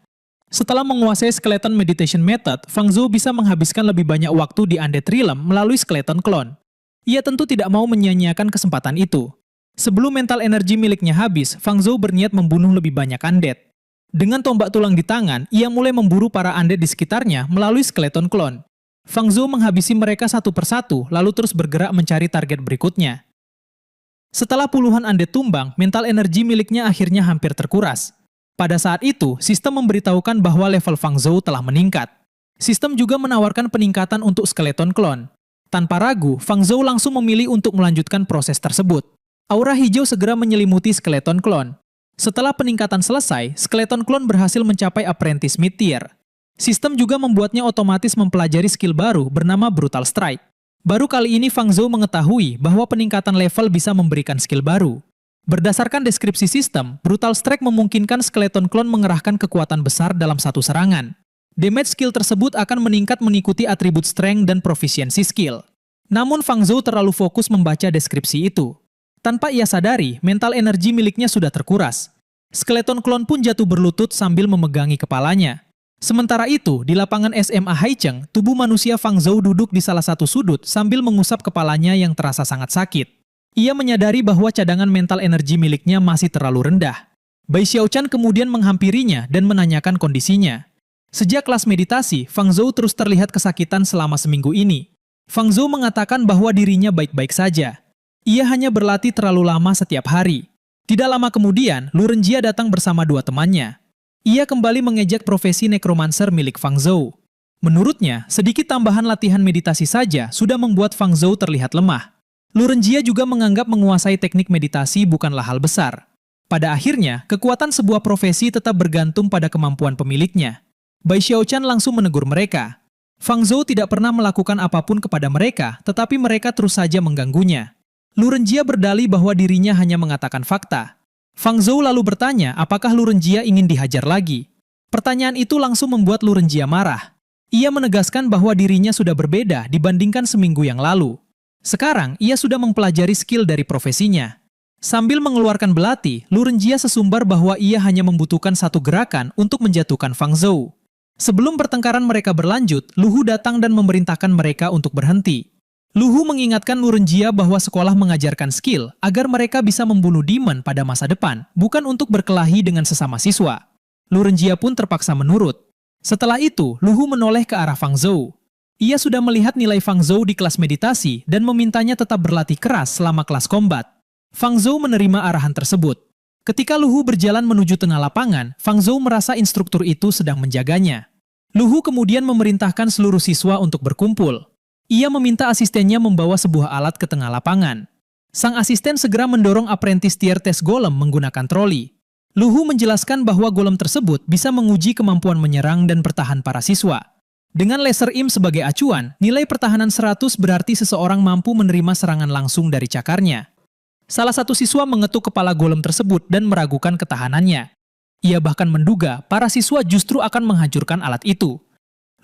Setelah menguasai skeleton meditation method, Fang Zhou bisa menghabiskan lebih banyak waktu di Undead Realm melalui skeleton clone. Ia tentu tidak mau menyia-nyiakan kesempatan itu. Sebelum mental energi miliknya habis, Fang Zhou berniat membunuh lebih banyak Undead. Dengan tombak tulang di tangan, ia mulai memburu para Undead di sekitarnya melalui skeleton clone. Fang Zhou menghabisi mereka satu persatu, lalu terus bergerak mencari target berikutnya. Setelah puluhan Undead tumbang, mental energi miliknya akhirnya hampir terkuras. Pada saat itu, sistem memberitahukan bahwa level Fang Zhou telah meningkat. Sistem juga menawarkan peningkatan untuk skeleton clone. Tanpa ragu, Fang Zhou langsung memilih untuk melanjutkan proses tersebut. Aura hijau segera menyelimuti skeleton clone. Setelah peningkatan selesai, skeleton clone berhasil mencapai apprentice mid-tier. Sistem juga membuatnya otomatis mempelajari skill baru bernama Brutal Strike. Baru kali ini Fang Zhou mengetahui bahwa peningkatan level bisa memberikan skill baru. Berdasarkan deskripsi sistem, Brutal Strike memungkinkan skeleton clone mengerahkan kekuatan besar dalam satu serangan. Damage skill tersebut akan meningkat mengikuti atribut strength dan proficiency skill. Namun Fang Zhou terlalu fokus membaca deskripsi itu. Tanpa ia sadari, mental energi miliknya sudah terkuras. Skeleton clone pun jatuh berlutut sambil memegangi kepalanya. Sementara itu, di lapangan SMA Haicheng, tubuh manusia Fang Zhou duduk di salah satu sudut sambil mengusap kepalanya yang terasa sangat sakit. Ia menyadari bahwa cadangan mental energi miliknya masih terlalu rendah. Bai Xiaochan kemudian menghampirinya dan menanyakan kondisinya. Sejak kelas meditasi, Fang Zhou terus terlihat kesakitan selama seminggu ini. Fang Zhou mengatakan bahwa dirinya baik-baik saja. Ia hanya berlatih terlalu lama setiap hari. Tidak lama kemudian, Lu Renjia datang bersama 2 temannya. Ia kembali mengejek profesi necromancer milik Fang Zhou. Menurutnya, sedikit tambahan latihan meditasi saja sudah membuat Fang Zhou terlihat lemah. Lu Renjia juga menganggap menguasai teknik meditasi bukanlah hal besar. Pada akhirnya, kekuatan sebuah profesi tetap bergantung pada kemampuan pemiliknya. Bai Xiaochan langsung menegur mereka. Fang Zhou tidak pernah melakukan apapun kepada mereka, tetapi mereka terus saja mengganggunya. Lu Renjia berdalih bahwa dirinya hanya mengatakan fakta. Fang Zhou lalu bertanya apakah Lu Renjia ingin dihajar lagi. Pertanyaan itu langsung membuat Lu Renjia marah. Ia menegaskan bahwa dirinya sudah berbeda dibandingkan seminggu yang lalu. Sekarang, ia sudah mempelajari skill dari profesinya. Sambil mengeluarkan belati, Lu Renjia sesumbar bahwa ia hanya membutuhkan satu gerakan untuk menjatuhkan Fang Zhou. Sebelum pertengkaran mereka berlanjut, Lu Hu datang dan memerintahkan mereka untuk berhenti. Lu Hu mengingatkan Lu Renjia bahwa sekolah mengajarkan skill agar mereka bisa membunuh demon pada masa depan, bukan untuk berkelahi dengan sesama siswa. Lu Renjia pun terpaksa menurut. Setelah itu, Lu Hu menoleh ke arah Fang Zhou. Ia sudah melihat nilai Fang Zhou di kelas meditasi dan memintanya tetap berlatih keras selama kelas combat. Fang Zhou menerima arahan tersebut. Ketika Lu Hu berjalan menuju tengah lapangan, Fang Zhou merasa instruktur itu sedang menjaganya. Luhu kemudian memerintahkan seluruh siswa untuk berkumpul. Ia meminta asistennya membawa sebuah alat ke tengah lapangan. Sang asisten segera mendorong apprentice tier test golem menggunakan troli. Luhu menjelaskan bahwa golem tersebut bisa menguji kemampuan menyerang dan bertahan para siswa. Dengan laser im sebagai acuan, nilai pertahanan 100 berarti seseorang mampu menerima serangan langsung dari cakarnya. Salah satu siswa mengetuk kepala golem tersebut dan meragukan ketahanannya. Ia bahkan menduga para siswa justru akan menghancurkan alat itu.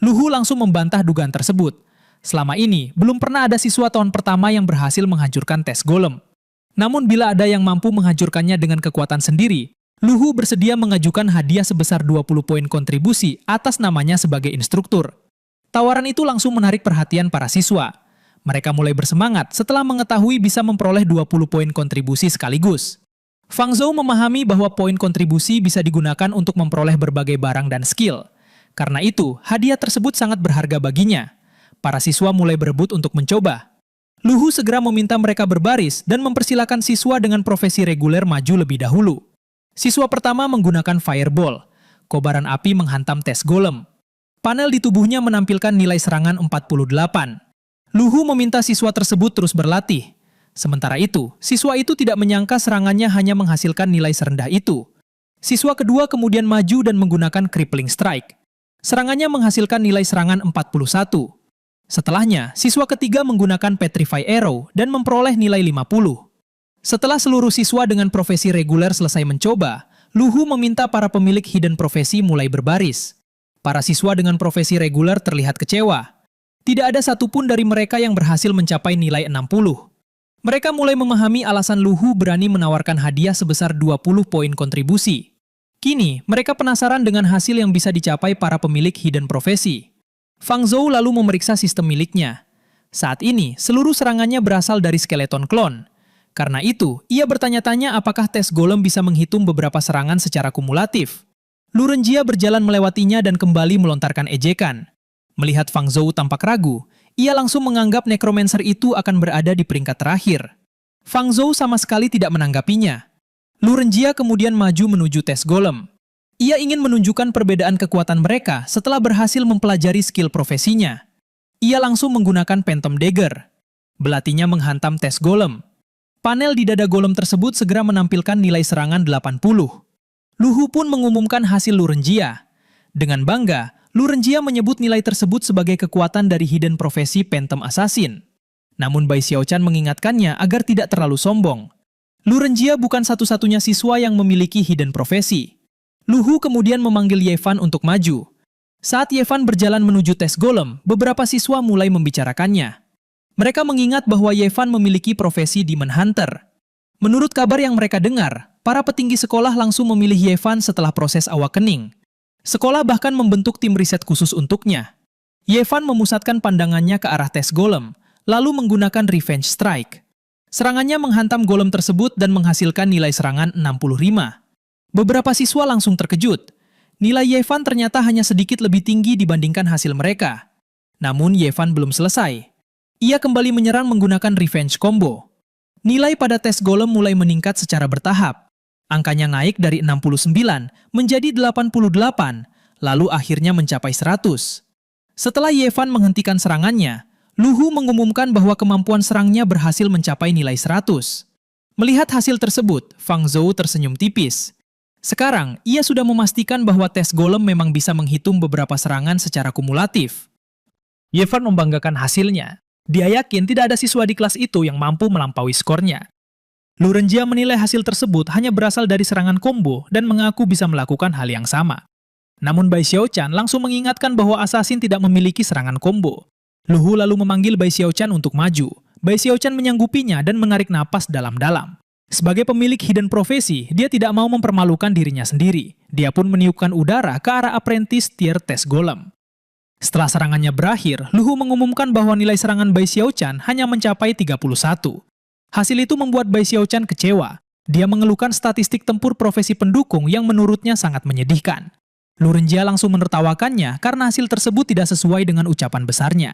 Luhu langsung membantah dugaan tersebut. Selama ini, belum pernah ada siswa tahun pertama yang berhasil menghancurkan tes golem. Namun bila ada yang mampu menghancurkannya dengan kekuatan sendiri, Luhu bersedia mengajukan hadiah sebesar 20 poin kontribusi atas namanya sebagai instruktur. Tawaran itu langsung menarik perhatian para siswa. Mereka mulai bersemangat setelah mengetahui bisa memperoleh 20 poin kontribusi sekaligus. Fang Zhou memahami bahwa poin kontribusi bisa digunakan untuk memperoleh berbagai barang dan skill. Karena itu, hadiah tersebut sangat berharga baginya. Para siswa mulai berebut untuk mencoba. Luhu segera meminta mereka berbaris dan mempersilakan siswa dengan profesi reguler maju lebih dahulu. Siswa pertama menggunakan fireball. Kobaran api menghantam tes golem. Panel di tubuhnya menampilkan nilai serangan 48. Luhu meminta siswa tersebut terus berlatih. Sementara itu, siswa itu tidak menyangka serangannya hanya menghasilkan nilai serendah itu. Siswa kedua kemudian maju dan menggunakan crippling strike. Serangannya menghasilkan nilai serangan 41. Setelahnya, siswa ketiga menggunakan petrify arrow dan memperoleh nilai 50. Setelah seluruh siswa dengan profesi reguler selesai mencoba, Luhu meminta para pemilik hidden profesi mulai berbaris. Para siswa dengan profesi reguler terlihat kecewa. Tidak ada satupun dari mereka yang berhasil mencapai nilai 60. Mereka mulai memahami alasan Luhu berani menawarkan hadiah sebesar 20 poin kontribusi. Kini, mereka penasaran dengan hasil yang bisa dicapai para pemilik hidden profesi. Fang Zhou lalu memeriksa sistem miliknya. Saat ini, seluruh serangannya berasal dari skeleton clone. Karena itu, ia bertanya-tanya apakah tes golem bisa menghitung beberapa serangan secara kumulatif. Lu Renjia berjalan melewatinya dan kembali melontarkan ejekan. Melihat Fang Zhou tampak ragu, ia langsung menganggap necromancer itu akan berada di peringkat terakhir. Fang Zhou sama sekali tidak menanggapinya. Lu Renjia kemudian maju menuju tes golem. Ia ingin menunjukkan perbedaan kekuatan mereka setelah berhasil mempelajari skill profesinya. Ia langsung menggunakan Phantom Dagger. Belatinya menghantam tes golem. Panel di dada golem tersebut segera menampilkan nilai serangan 80. Luhu pun mengumumkan hasil Lu Renjia. Dengan bangga, Lu Renjia menyebut nilai tersebut sebagai kekuatan dari hidden profesi Phantom Assassin. Namun Bai Xiaochan mengingatkannya agar tidak terlalu sombong. Lu Renjia bukan satu-satunya siswa yang memiliki hidden profesi. Luhu kemudian memanggil Yevan untuk maju. Saat Yevan berjalan menuju tes golem, beberapa siswa mulai membicarakannya. Mereka mengingat bahwa Yevan memiliki profesi Demon Hunter. Menurut kabar yang mereka dengar, para petinggi sekolah langsung memilih Yevan setelah proses awakening. Sekolah bahkan membentuk tim riset khusus untuknya. Yevan memusatkan pandangannya ke arah tes golem, lalu menggunakan Revenge Strike. Serangannya menghantam golem tersebut dan menghasilkan nilai serangan 65. Beberapa siswa langsung terkejut. Nilai Yevan ternyata hanya sedikit lebih tinggi dibandingkan hasil mereka. Namun Yevan belum selesai. Ia kembali menyerang menggunakan Revenge Combo. Nilai pada tes golem mulai meningkat secara bertahap. Angkanya naik dari 69 menjadi 88, lalu akhirnya mencapai 100. Setelah Yevan menghentikan serangannya, Luhu mengumumkan bahwa kemampuan serangnya berhasil mencapai nilai 100. Melihat hasil tersebut, Fang Zhou tersenyum tipis. Sekarang, ia sudah memastikan bahwa tes golem memang bisa menghitung beberapa serangan secara kumulatif. Yevan membanggakan hasilnya. Dia yakin tidak ada siswa di kelas itu yang mampu melampaui skornya. Lu Renjia menilai hasil tersebut hanya berasal dari serangan combo dan mengaku bisa melakukan hal yang sama. Namun Bai Xiaochan langsung mengingatkan bahwa assassin tidak memiliki serangan combo. Luhu lalu memanggil Bai Xiaochan untuk maju. Bai Xiaochan menyanggupinya dan menarik napas dalam-dalam. Sebagai pemilik hidden profesi, dia tidak mau mempermalukan dirinya sendiri. Dia pun meniupkan udara ke arah apprentice tier tes golem. Setelah serangannya berakhir, Luhu mengumumkan bahwa nilai serangan Bai Xiaochan hanya mencapai 31. Hasil itu membuat Bai Xiaochan kecewa. Dia mengeluhkan statistik tempur profesi pendukung yang menurutnya sangat menyedihkan. Lu Renjia langsung menertawakannya karena hasil tersebut tidak sesuai dengan ucapan besarnya.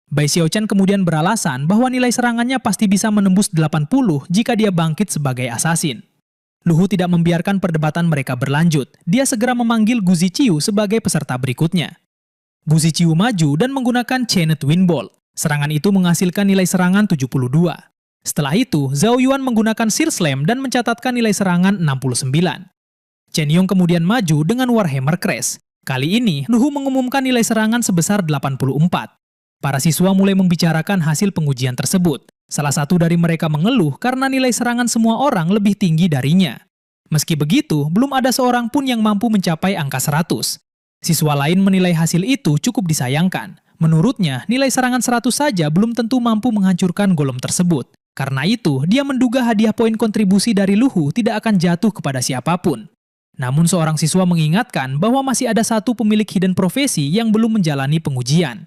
Bai Xiaochan kemudian beralasan bahwa nilai serangannya pasti bisa menembus 80 jika dia bangkit sebagai assassin. Luhu tidak membiarkan perdebatan mereka berlanjut. Dia segera memanggil Gu Ziqiu sebagai peserta berikutnya. Bu Ziqiu maju dan menggunakan Chained Wind Ball. Serangan itu menghasilkan nilai serangan 72. Setelah itu, Zhao Yuan menggunakan Seer Slam dan mencatatkan nilai serangan 69. Chen Yong kemudian maju dengan Warhammer Crash. Kali ini, Luhu mengumumkan nilai serangan sebesar 84. Para siswa mulai membicarakan hasil pengujian tersebut. Salah satu dari mereka mengeluh karena nilai serangan semua orang lebih tinggi darinya. Meski begitu, belum ada seorang pun yang mampu mencapai angka 100. Siswa lain menilai hasil itu cukup disayangkan. Menurutnya, nilai serangan 100 saja belum tentu mampu menghancurkan golem tersebut. Karena itu, dia menduga hadiah poin kontribusi dari Luhu tidak akan jatuh kepada siapapun. Namun seorang siswa mengingatkan bahwa masih ada satu pemilik hidden profesi yang belum menjalani pengujian.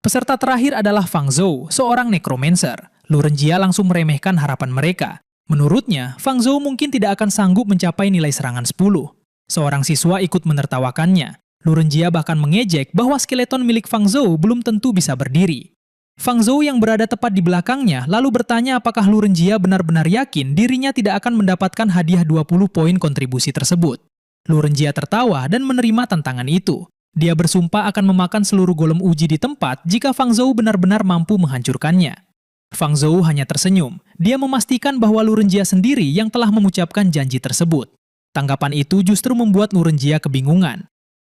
Peserta terakhir adalah Fang Zhou, seorang necromancer. Lu Renjia langsung meremehkan harapan mereka. Menurutnya, Fang Zhou mungkin tidak akan sanggup mencapai nilai serangan 10. Seorang siswa ikut menertawakannya. Lu Renjia bahkan mengejek bahwa skeleton milik Fang Zhou belum tentu bisa berdiri. Fang Zhou yang berada tepat di belakangnya lalu bertanya apakah Lu Renjia benar-benar yakin dirinya tidak akan mendapatkan hadiah 20 poin kontribusi tersebut. Lu Renjia tertawa dan menerima tantangan itu. Dia bersumpah akan memakan seluruh golem uji di tempat jika Fang Zhou benar-benar mampu menghancurkannya. Fang Zhou hanya tersenyum. Dia memastikan bahwa Lu Renjia sendiri yang telah mengucapkan janji tersebut. Tanggapan itu justru membuat Lu Renjia kebingungan.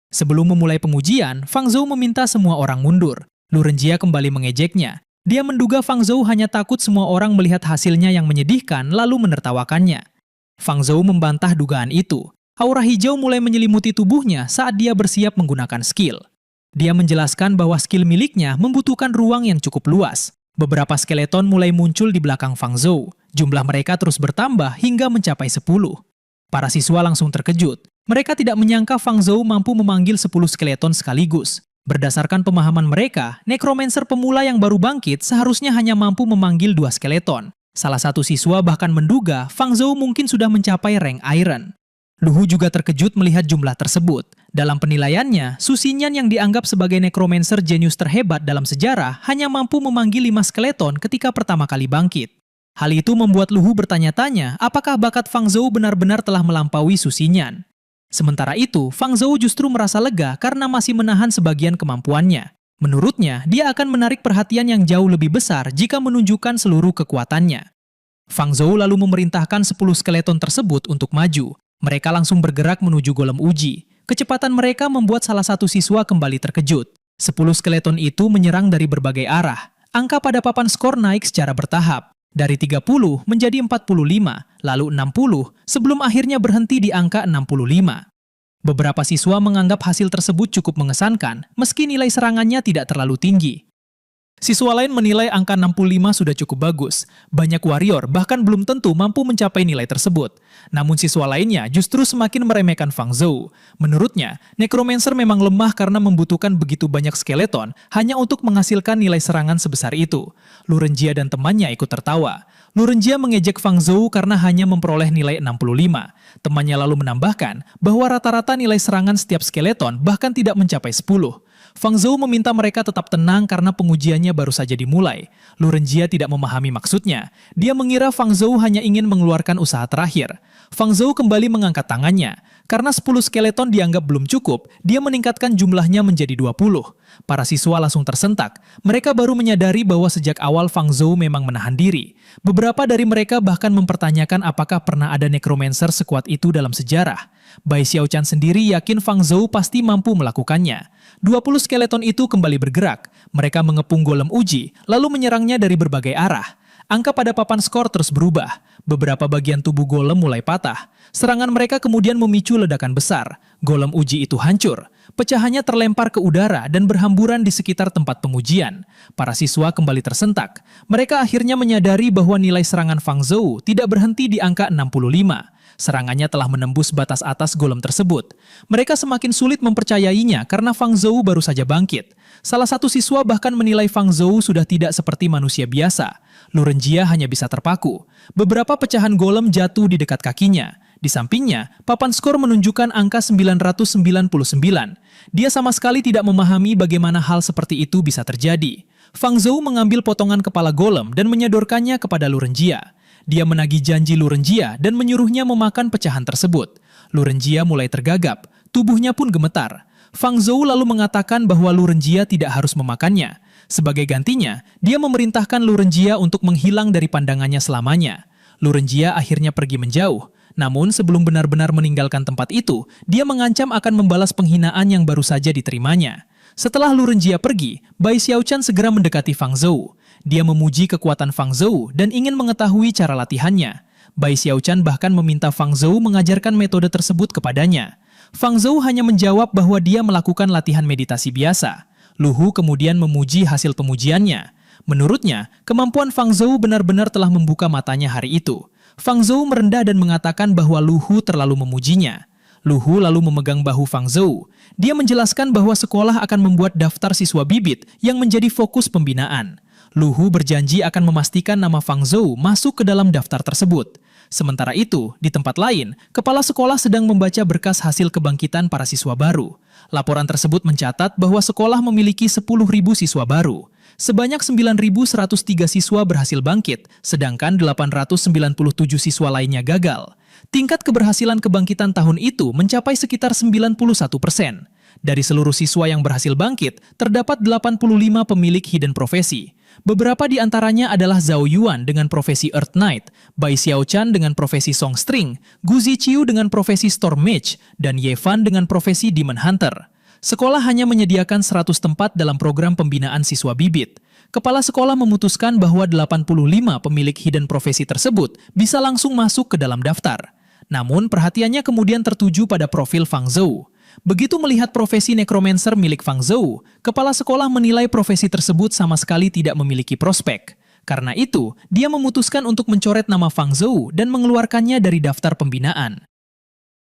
Sebelum memulai pengujian, Fang Zhou meminta semua orang mundur. Lu Renjia kembali mengejeknya. Dia menduga Fang Zhou hanya takut semua orang melihat hasilnya yang menyedihkan lalu menertawakannya. Fang Zhou membantah dugaan itu. Aura hijau mulai menyelimuti tubuhnya saat dia bersiap menggunakan skill. Dia menjelaskan bahwa skill miliknya membutuhkan ruang yang cukup luas. Beberapa skeleton mulai muncul di belakang Fang Zhou. Jumlah mereka terus bertambah hingga mencapai 10. Para siswa langsung terkejut. Mereka tidak menyangka Fang Zhou mampu memanggil 10 skeleton sekaligus. Berdasarkan pemahaman mereka, necromancer pemula yang baru bangkit seharusnya hanya mampu memanggil 2 skeleton. Salah satu siswa bahkan menduga Fang Zhou mungkin sudah mencapai rank Iron. Luhu juga terkejut melihat jumlah tersebut. Dalam penilaiannya, Su Xinyan yang dianggap sebagai necromancer jenius terhebat dalam sejarah hanya mampu memanggil 5 skeleton ketika pertama kali bangkit. Hal itu membuat Luhu bertanya-tanya apakah bakat Fang Zhou benar-benar telah melampaui Su Xinyan. Sementara itu, Fang Zhou justru merasa lega karena masih menahan sebagian kemampuannya. Menurutnya, dia akan menarik perhatian yang jauh lebih besar jika menunjukkan seluruh kekuatannya. Fang Zhou lalu memerintahkan 10 skeleton tersebut untuk maju. Mereka langsung bergerak menuju golem uji. Kecepatan mereka membuat salah satu siswa kembali terkejut. 10 skeleton itu menyerang dari berbagai arah. Angka pada papan skor naik secara bertahap. Dari 30 menjadi 45, lalu 60, sebelum akhirnya berhenti di angka 65. Beberapa siswa menganggap hasil tersebut cukup mengesankan, meski nilai serangannya tidak terlalu tinggi. Siswa lain menilai angka 65 sudah cukup bagus. Banyak warrior bahkan belum tentu mampu mencapai nilai tersebut. Namun siswa lainnya justru semakin meremehkan Fang Zhou. Menurutnya, necromancer memang lemah karena membutuhkan begitu banyak skeleton hanya untuk menghasilkan nilai serangan sebesar itu. Lu Renjia dan temannya ikut tertawa. Lu Renjia mengejek Fang Zhou karena hanya memperoleh nilai 65. Temannya lalu menambahkan bahwa rata-rata nilai serangan setiap skeleton bahkan tidak mencapai 10. Fang Zhou meminta mereka tetap tenang karena pengujiannya baru saja dimulai. Lu Renjia tidak memahami maksudnya. Dia mengira Fang Zhou hanya ingin mengeluarkan usaha terakhir. Fang Zhou kembali mengangkat tangannya. Karena 10 skeleton dianggap belum cukup, dia meningkatkan jumlahnya menjadi 20. Para siswa langsung tersentak. Mereka baru menyadari bahwa sejak awal Fang Zhou memang menahan diri. Beberapa dari mereka bahkan mempertanyakan apakah pernah ada necromancer sekuat itu dalam sejarah. Bai Xiaochan sendiri yakin Fang Zhou pasti mampu melakukannya. 20 skeleton itu kembali bergerak. Mereka mengepung golem uji, lalu menyerangnya dari berbagai arah. Angka pada papan skor terus berubah. Beberapa bagian tubuh golem mulai patah. Serangan mereka kemudian memicu ledakan besar. Golem uji itu hancur. Pecahannya terlempar ke udara dan berhamburan di sekitar tempat pengujian. Para siswa kembali tersentak. Mereka akhirnya menyadari bahwa nilai serangan Fang Zhou tidak berhenti di angka 65. Serangannya telah menembus batas atas golem tersebut. Mereka semakin sulit mempercayainya karena Fang Zhou baru saja bangkit. Salah satu siswa bahkan menilai Fang Zhou sudah tidak seperti manusia biasa. Lu Renjia hanya bisa terpaku. Beberapa pecahan golem jatuh di dekat kakinya. Di sampingnya, papan skor menunjukkan angka 999. Dia sama sekali tidak memahami bagaimana hal seperti itu bisa terjadi. Fang Zhou mengambil potongan kepala golem dan menyodorkannya kepada Lu Renjia. Dia menagih janji Lu Renjia dan menyuruhnya memakan pecahan tersebut. Lu Renjia mulai tergagap, tubuhnya pun gemetar. Fang Zhou lalu mengatakan bahwa Lu Renjia tidak harus memakannya. Sebagai gantinya, dia memerintahkan Lu Renjia untuk menghilang dari pandangannya selamanya. Lu Renjia akhirnya pergi menjauh. Namun sebelum benar-benar meninggalkan tempat itu, dia mengancam akan membalas penghinaan yang baru saja diterimanya. Setelah Lu Renjia pergi, Bai Xiaochan segera mendekati Fang Zhou. Dia memuji kekuatan Fang Zhou dan ingin mengetahui cara latihannya. Bai Xiaochan bahkan meminta Fang Zhou mengajarkan metode tersebut kepadanya. Fang Zhou hanya menjawab bahwa dia melakukan latihan meditasi biasa. Lu Hu kemudian memuji hasil pemujiannya. Menurutnya, kemampuan Fang Zhou benar-benar telah membuka matanya hari itu. Fang Zhou merendah dan mengatakan bahwa Lu Hu terlalu memujinya. Lu Hu lalu memegang bahu Fang Zhou. Dia menjelaskan bahwa sekolah akan membuat daftar siswa bibit yang menjadi fokus pembinaan. Lu Hu berjanji akan memastikan nama Fang Zhou masuk ke dalam daftar tersebut. Sementara itu, di tempat lain, kepala sekolah sedang membaca berkas hasil kebangkitan para siswa baru. Laporan tersebut mencatat bahwa sekolah memiliki 10.000 siswa baru. Sebanyak 9.103 siswa berhasil bangkit, sedangkan 897 siswa lainnya gagal. Tingkat keberhasilan kebangkitan tahun itu mencapai sekitar 91%. Dari seluruh siswa yang berhasil bangkit, terdapat 85 pemilik hidden profesi. Beberapa di antaranya adalah Zhao Yuan dengan profesi Earth Knight, Bai Xiaochan dengan profesi Song String, Gu Ziqiu dengan profesi Storm Mage, dan Ye Fan dengan profesi Demon Hunter. Sekolah hanya menyediakan 100 tempat dalam program pembinaan siswa bibit. Kepala sekolah memutuskan bahwa 85 pemilik hidden profesi tersebut bisa langsung masuk ke dalam daftar. Namun perhatiannya kemudian tertuju pada profil Fang Zhou. Begitu melihat profesi necromancer milik Fang Zhou, kepala sekolah menilai profesi tersebut sama sekali tidak memiliki prospek. Karena itu, dia memutuskan untuk mencoret nama Fang Zhou dan mengeluarkannya dari daftar pembinaan.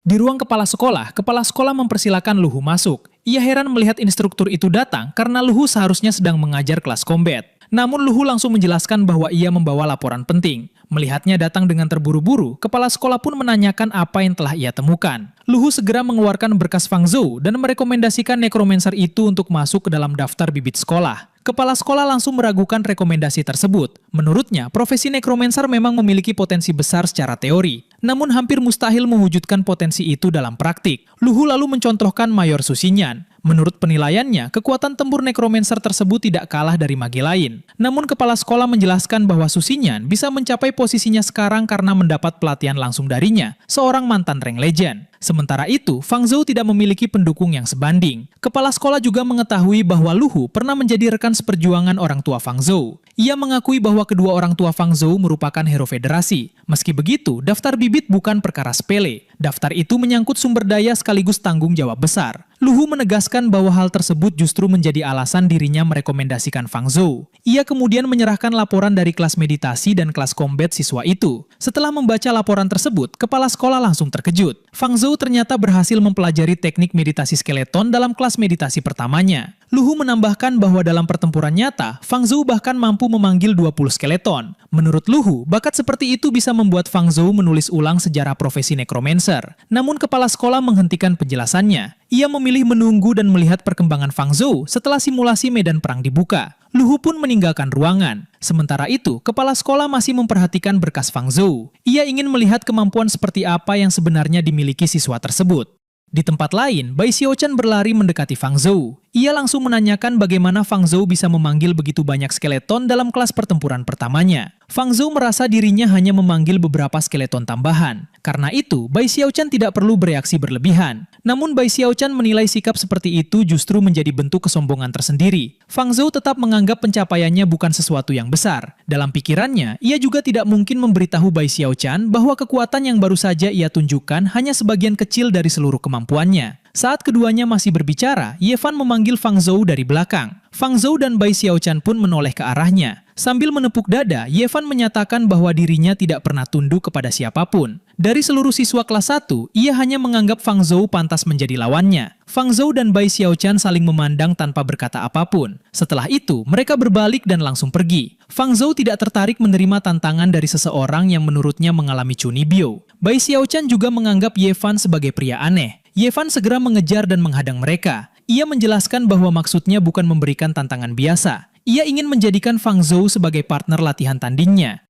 Di ruang kepala sekolah mempersilakan Lu Hu masuk. Ia heran melihat instruktur itu datang karena Lu Hu seharusnya sedang mengajar kelas combat. Namun Lu Hu langsung menjelaskan bahwa ia membawa laporan penting. Melihatnya datang dengan terburu-buru, kepala sekolah pun menanyakan apa yang telah ia temukan. Lu Hu segera mengeluarkan berkas Fang Zhou dan merekomendasikan necromancer itu untuk masuk ke dalam daftar bibit sekolah. Kepala sekolah langsung meragukan rekomendasi tersebut. Menurutnya, profesi necromancer memang memiliki potensi besar secara teori, namun hampir mustahil mewujudkan potensi itu dalam praktik. Lu Hu lalu mencontohkan Mayor Susinyan. Menurut penilaiannya, kekuatan tempur necromancer tersebut tidak kalah dari magi lain. Namun kepala sekolah menjelaskan bahwa Susinyan bisa mencapai posisinya sekarang karena mendapat pelatihan langsung darinya, seorang mantan rank legend. Sementara itu, Fang Zhou tidak memiliki pendukung yang sebanding. Kepala sekolah juga mengetahui bahwa Lu Hu pernah menjadi rekan seperjuangan orang tua Fang Zhou. Ia mengakui bahwa kedua orang tua Fang Zhou merupakan hero federasi. Meski begitu, daftar bibit bukan perkara sepele. Daftar itu menyangkut sumber daya sekaligus tanggung jawab besar. Lu Hu menegaskan bahwa hal tersebut justru menjadi alasan dirinya merekomendasikan Fang Zhou. Ia kemudian menyerahkan laporan dari kelas meditasi dan kelas combat siswa itu. Setelah membaca laporan tersebut, kepala sekolah langsung terkejut. Fang Zhou ternyata berhasil mempelajari teknik meditasi skeleton dalam kelas meditasi pertamanya. Lu Hu menambahkan bahwa dalam pertempuran nyata, Fang Zhou bahkan mampu memanggil 20 skeleton. Menurut Lu Hu, bakat seperti itu bisa membuat Fang Zhou menulis ulang sejarah profesi necromancer. Namun kepala sekolah menghentikan penjelasannya. Ia memilih menunggu dan melihat perkembangan Fang Zhou setelah simulasi medan perang dibuka. Lu Hu pun meninggalkan ruangan. Sementara itu, kepala sekolah masih memperhatikan berkas Fang Zhou. Ia ingin melihat kemampuan seperti apa yang sebenarnya dimiliki siswa tersebut. Di tempat lain, Bai Xiaochan berlari mendekati Fang Zhou. Ia langsung menanyakan bagaimana Fang Zhou bisa memanggil begitu banyak skeleton dalam kelas pertempuran pertamanya. Fang Zhou merasa dirinya hanya memanggil beberapa skeleton tambahan. Karena itu, Bai Xiaochan tidak perlu bereaksi berlebihan. Namun Bai Xiaochan menilai sikap seperti itu justru menjadi bentuk kesombongan tersendiri. Fang Zhou tetap menganggap pencapaiannya bukan sesuatu yang besar. Dalam pikirannya, ia juga tidak mungkin memberitahu Bai Xiaochan bahwa kekuatan yang baru saja ia tunjukkan hanya sebagian kecil dari seluruh kemampuannya. Saat keduanya masih berbicara, Ye Fan memanggil Fang Zhou dari belakang. Fang Zhou dan Bai Xiaochan pun menoleh ke arahnya. Sambil menepuk dada, Ye Fan menyatakan bahwa dirinya tidak pernah tunduk kepada siapapun. Dari seluruh siswa kelas 1, ia hanya menganggap Fang Zhou pantas menjadi lawannya. Fang Zhou dan Bai Xiaochan saling memandang tanpa berkata apapun. Setelah itu, mereka berbalik dan langsung pergi. Fang Zhou tidak tertarik menerima tantangan dari seseorang yang menurutnya mengalami cunibyo. Bai Xiaochan juga menganggap Ye Fan sebagai pria aneh. Ye Fan segera mengejar dan menghadang mereka. Ia menjelaskan bahwa maksudnya bukan memberikan tantangan biasa. Ia ingin menjadikan Fang Zhou sebagai partner latihan tandingnya.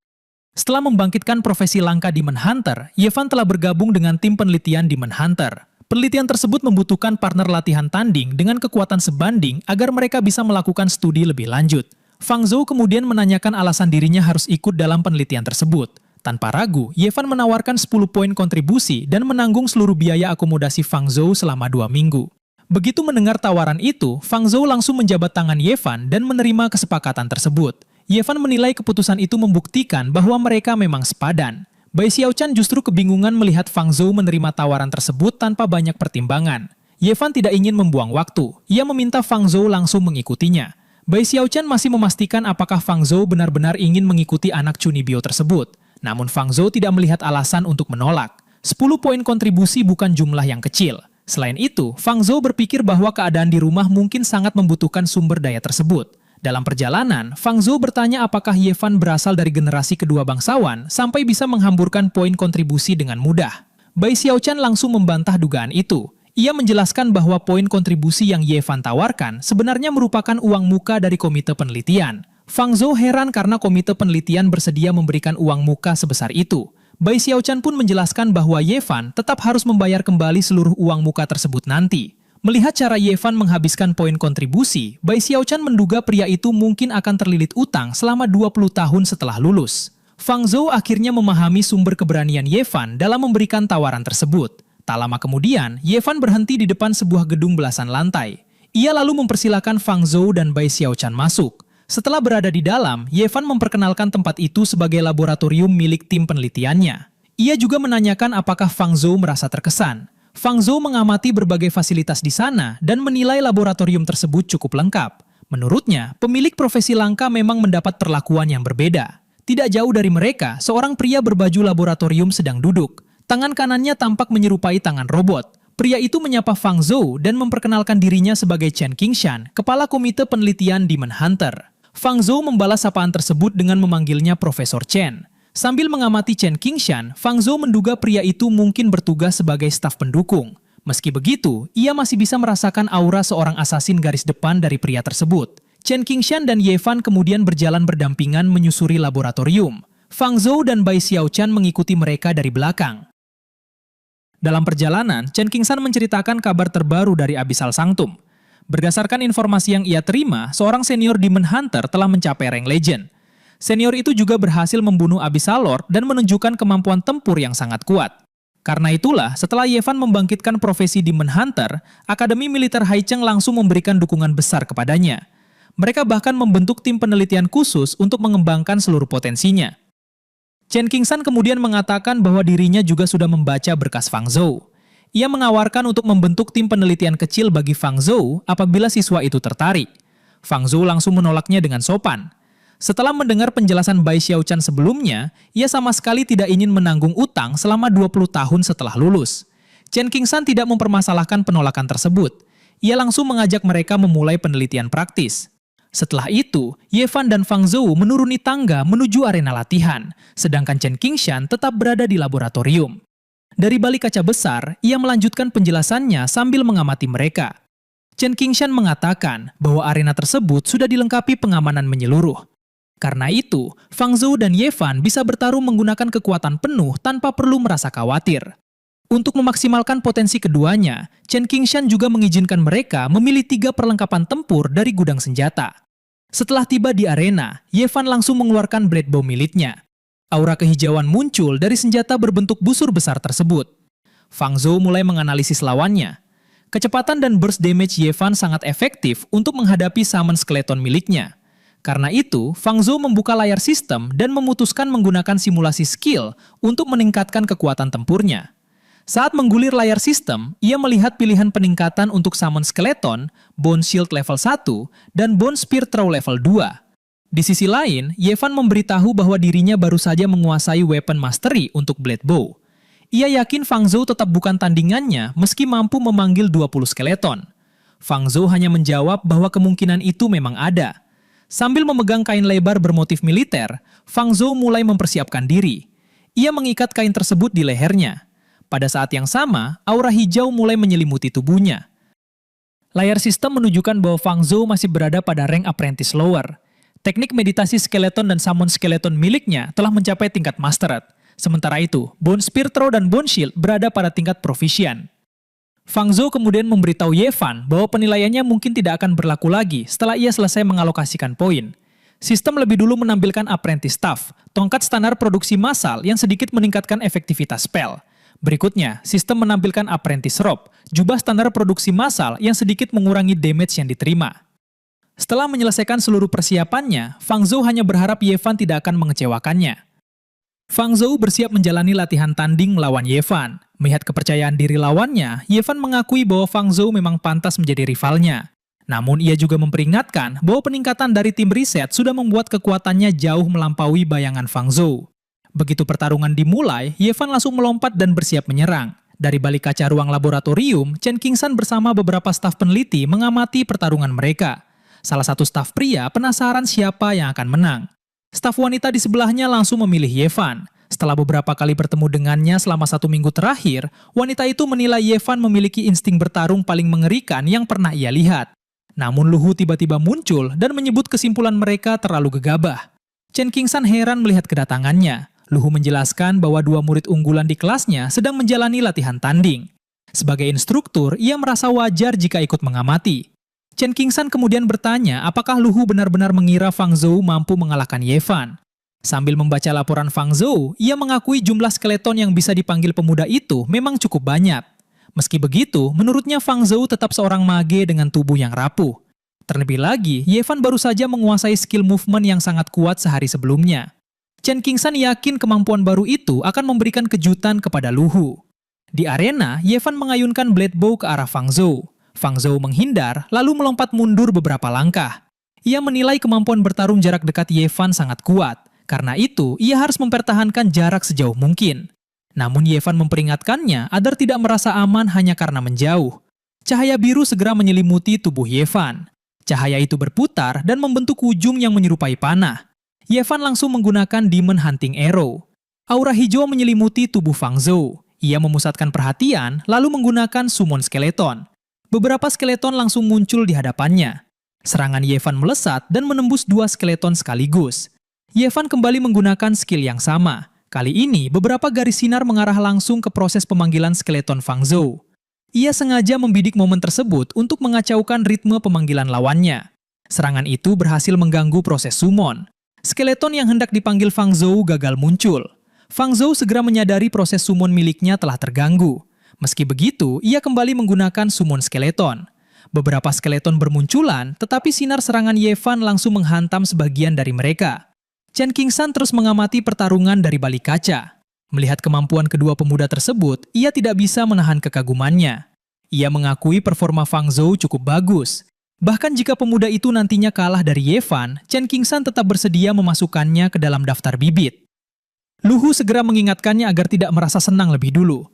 Setelah membangkitkan profesi langka Demon Hunter, Ye Fan telah bergabung dengan tim penelitian Demon Hunter. Penelitian tersebut membutuhkan partner latihan tanding dengan kekuatan sebanding agar mereka bisa melakukan studi lebih lanjut. Fang Zhou kemudian menanyakan alasan dirinya harus ikut dalam penelitian tersebut. Tanpa ragu, Ye Fan menawarkan 10 poin kontribusi dan menanggung seluruh biaya akomodasi Fang Zhou selama 2 minggu. Begitu mendengar tawaran itu, Fang Zhou langsung menjabat tangan Ye Fan dan menerima kesepakatan tersebut. Ye Fan menilai keputusan itu membuktikan bahwa mereka memang sepadan. Bai Xiaochan justru kebingungan melihat Fang Zhou menerima tawaran tersebut tanpa banyak pertimbangan. Ye Fan tidak ingin membuang waktu. Ia meminta Fang Zhou langsung mengikutinya. Bai Xiaochan masih memastikan apakah Fang Zhou benar-benar ingin mengikuti anak Cunibyo tersebut. Namun Fang Zhou tidak melihat alasan untuk menolak. 10 poin kontribusi bukan jumlah yang kecil. Selain itu, Fang Zhou berpikir bahwa keadaan di rumah mungkin sangat membutuhkan sumber daya tersebut. Dalam perjalanan, Fang Zhou bertanya apakah Ye Fan berasal dari generasi kedua bangsawan sampai bisa menghamburkan poin kontribusi dengan mudah. Bai Xiaochan langsung membantah dugaan itu. Ia menjelaskan bahwa poin kontribusi yang Ye Fan tawarkan sebenarnya merupakan uang muka dari komite penelitian. Fang Zhou heran karena komite penelitian bersedia memberikan uang muka sebesar itu. Bai Xiaochan pun menjelaskan bahwa Ye Fan tetap harus membayar kembali seluruh uang muka tersebut nanti. Melihat cara Ye Fan menghabiskan poin kontribusi, Bai Xiaochan menduga pria itu mungkin akan terlilit utang selama 20 tahun setelah lulus. Fang Zhou akhirnya memahami sumber keberanian Ye Fan dalam memberikan tawaran tersebut. Tak lama kemudian, Ye Fan berhenti di depan sebuah gedung belasan lantai. Ia lalu mempersilakan Fang Zhou dan Bai Xiaochan masuk. Setelah berada di dalam, Ye Fan memperkenalkan tempat itu sebagai laboratorium milik tim penelitiannya. Ia juga menanyakan apakah Fang Zhou merasa terkesan. Fang Zhou mengamati berbagai fasilitas di sana dan menilai laboratorium tersebut cukup lengkap. Menurutnya, pemilik profesi langka memang mendapat perlakuan yang berbeda. Tidak jauh dari mereka, seorang pria berbaju laboratorium sedang duduk. Tangan kanannya tampak menyerupai tangan robot. Pria itu menyapa Fang Zhou dan memperkenalkan dirinya sebagai Chen Qingshan, kepala komite penelitian Demon Hunter. Fang Zhou membalas sapaan tersebut dengan memanggilnya Profesor Chen. Sambil mengamati Chen Qingshan, Fang Zhou menduga pria itu mungkin bertugas sebagai staf pendukung. Meski begitu, ia masih bisa merasakan aura seorang asasin garis depan dari pria tersebut. Chen Qingshan dan Ye Fan kemudian berjalan berdampingan menyusuri laboratorium. Fang Zhou dan Bai Xiaochan mengikuti mereka dari belakang. Dalam perjalanan, Chen Qingshan menceritakan kabar terbaru dari Abyssal Sanctum. Berdasarkan informasi yang ia terima, seorang senior Demon Hunter telah mencapai rank legend. Senior itu juga berhasil membunuh Abyssal Lord dan menunjukkan kemampuan tempur yang sangat kuat. Karena itulah, setelah Ye Fan membangkitkan profesi Demon Hunter, Akademi Militer Haicheng langsung memberikan dukungan besar kepadanya. Mereka bahkan membentuk tim penelitian khusus untuk mengembangkan seluruh potensinya. Chen Qingshan kemudian mengatakan bahwa dirinya juga sudah membaca berkas Fang Zhou. Ia menawarkan untuk membentuk tim penelitian kecil bagi Fang Zhou apabila siswa itu tertarik. Fang Zhou langsung menolaknya dengan sopan. Setelah mendengar penjelasan Bai Xiaochan sebelumnya, ia sama sekali tidak ingin menanggung utang selama 20 tahun setelah lulus. Chen Qingshan tidak mempermasalahkan penolakan tersebut. Ia langsung mengajak mereka memulai penelitian praktis. Setelah itu, Ye Fan dan Fang Zhou menuruni tangga menuju arena latihan, sedangkan Chen Qingshan tetap berada di laboratorium. Dari balik kaca besar, ia melanjutkan penjelasannya sambil mengamati mereka. Chen Qingshan mengatakan bahwa arena tersebut sudah dilengkapi pengamanan menyeluruh. Karena itu, Fang Zhou dan Ye Fan bisa bertarung menggunakan kekuatan penuh tanpa perlu merasa khawatir. Untuk memaksimalkan potensi keduanya, Chen Qingshan juga mengizinkan mereka memilih 3 perlengkapan tempur dari gudang senjata. Setelah tiba di arena, Ye Fan langsung mengeluarkan blade bow miliknya. Aura kehijauan muncul dari senjata berbentuk busur besar tersebut. Fang Zhou mulai menganalisis lawannya. Kecepatan dan burst damage Ye Fan sangat efektif untuk menghadapi summon skeleton miliknya. Karena itu, Fang Zhou membuka layar sistem dan memutuskan menggunakan simulasi skill untuk meningkatkan kekuatan tempurnya. Saat menggulir layar sistem, ia melihat pilihan peningkatan untuk summon skeleton, bone shield level 1, dan bone spear throw level 2. Di sisi lain, Ye Fan memberitahu bahwa dirinya baru saja menguasai weapon mastery untuk blade bow. Ia yakin Fang Zhou tetap bukan tandingannya meski mampu memanggil 20 skeleton. Fang Zhou hanya menjawab bahwa kemungkinan itu memang ada. Sambil memegang kain lebar bermotif militer, Fang Zhou mulai mempersiapkan diri. Ia mengikat kain tersebut di lehernya. Pada saat yang sama, aura hijau mulai menyelimuti tubuhnya. Layar sistem menunjukkan bahwa Fang Zhou masih berada pada rank apprentice lower. Teknik meditasi skeleton dan summon skeleton miliknya telah mencapai tingkat mastered. Sementara itu, bone spear throw dan bone shield berada pada tingkat proficient. Fang Zhou kemudian memberitahu Ye Fan bahwa penilaiannya mungkin tidak akan berlaku lagi setelah ia selesai mengalokasikan poin. Sistem lebih dulu menampilkan apprentice staff, tongkat standar produksi massal yang sedikit meningkatkan efektivitas spell. Berikutnya, sistem menampilkan apprentice robe, jubah standar produksi massal yang sedikit mengurangi damage yang diterima. Setelah menyelesaikan seluruh persiapannya, Fang Zhou hanya berharap Ye Fan tidak akan mengecewakannya. Fang Zhou bersiap menjalani latihan tanding melawan Ye Fan. Melihat kepercayaan diri lawannya, Ye Fan mengakui bahwa Fang Zhou memang pantas menjadi rivalnya. Namun ia juga memperingatkan bahwa peningkatan dari tim riset sudah membuat kekuatannya jauh melampaui bayangan Fang Zhou. Begitu pertarungan dimulai, Ye Fan langsung melompat dan bersiap menyerang. Dari balik kaca ruang laboratorium, Chen Qingshan bersama beberapa staf peneliti mengamati pertarungan mereka. Salah satu staf pria penasaran siapa yang akan menang. Staf wanita di sebelahnya langsung memilih Ye Fan. Setelah beberapa kali bertemu dengannya selama 1 minggu terakhir, wanita itu menilai Ye Fan memiliki insting bertarung paling mengerikan yang pernah ia lihat. Namun Lu Hu tiba-tiba muncul dan menyebut kesimpulan mereka terlalu gegabah. Chen Qingshan heran melihat kedatangannya. Lu Hu menjelaskan bahwa 2 murid unggulan di kelasnya sedang menjalani latihan tanding. Sebagai instruktur, ia merasa wajar jika ikut mengamati. Chen Qingshan kemudian bertanya apakah Lu Hu benar-benar mengira Fang Zhou mampu mengalahkan Ye Fan. Sambil membaca laporan Fang Zhou, ia mengakui jumlah skeleton yang bisa dipanggil pemuda itu memang cukup banyak. Meski begitu, menurutnya Fang Zhou tetap seorang mage dengan tubuh yang rapuh. Terlebih lagi, Ye Fan baru saja menguasai skill movement yang sangat kuat sehari sebelumnya. Chen Qingshan yakin kemampuan baru itu akan memberikan kejutan kepada Lu Hu. Di arena, Ye Fan mengayunkan blade bow ke arah Fang Zhou. Fang Zhou menghindar, lalu melompat mundur beberapa langkah. Ia menilai kemampuan bertarung jarak dekat Ye Fan sangat kuat. Karena itu, ia harus mempertahankan jarak sejauh mungkin. Namun Ye Fan memperingatkannya agar tidak merasa aman hanya karena menjauh. Cahaya biru segera menyelimuti tubuh Ye Fan. Cahaya itu berputar dan membentuk ujung yang menyerupai panah. Ye Fan langsung menggunakan Demon Hunting Arrow. Aura hijau menyelimuti tubuh Fang Zhou. Ia memusatkan perhatian, lalu menggunakan Summon Skeleton. Beberapa skeleton langsung muncul di hadapannya. Serangan Ye Fan melesat dan menembus 2 skeleton sekaligus. Ye Fan kembali menggunakan skill yang sama. Kali ini, beberapa garis sinar mengarah langsung ke proses pemanggilan skeleton Fang Zhou. Ia sengaja membidik momen tersebut untuk mengacaukan ritme pemanggilan lawannya. Serangan itu berhasil mengganggu proses summon. Skeleton yang hendak dipanggil Fang Zhou gagal muncul. Fang Zhou segera menyadari proses summon miliknya telah terganggu. Meski begitu, ia kembali menggunakan summon skeleton. Beberapa skeleton bermunculan, tetapi sinar serangan Ye Fan langsung menghantam sebagian dari mereka. Chen Qingshan terus mengamati pertarungan dari balik kaca. Melihat kemampuan kedua pemuda tersebut, ia tidak bisa menahan kekagumannya. Ia mengakui performa Fang Zhou cukup bagus. Bahkan jika pemuda itu nantinya kalah dari Ye Fan, Chen Qingshan tetap bersedia memasukkannya ke dalam daftar bibit. Lu Hu segera mengingatkannya agar tidak merasa senang lebih dulu.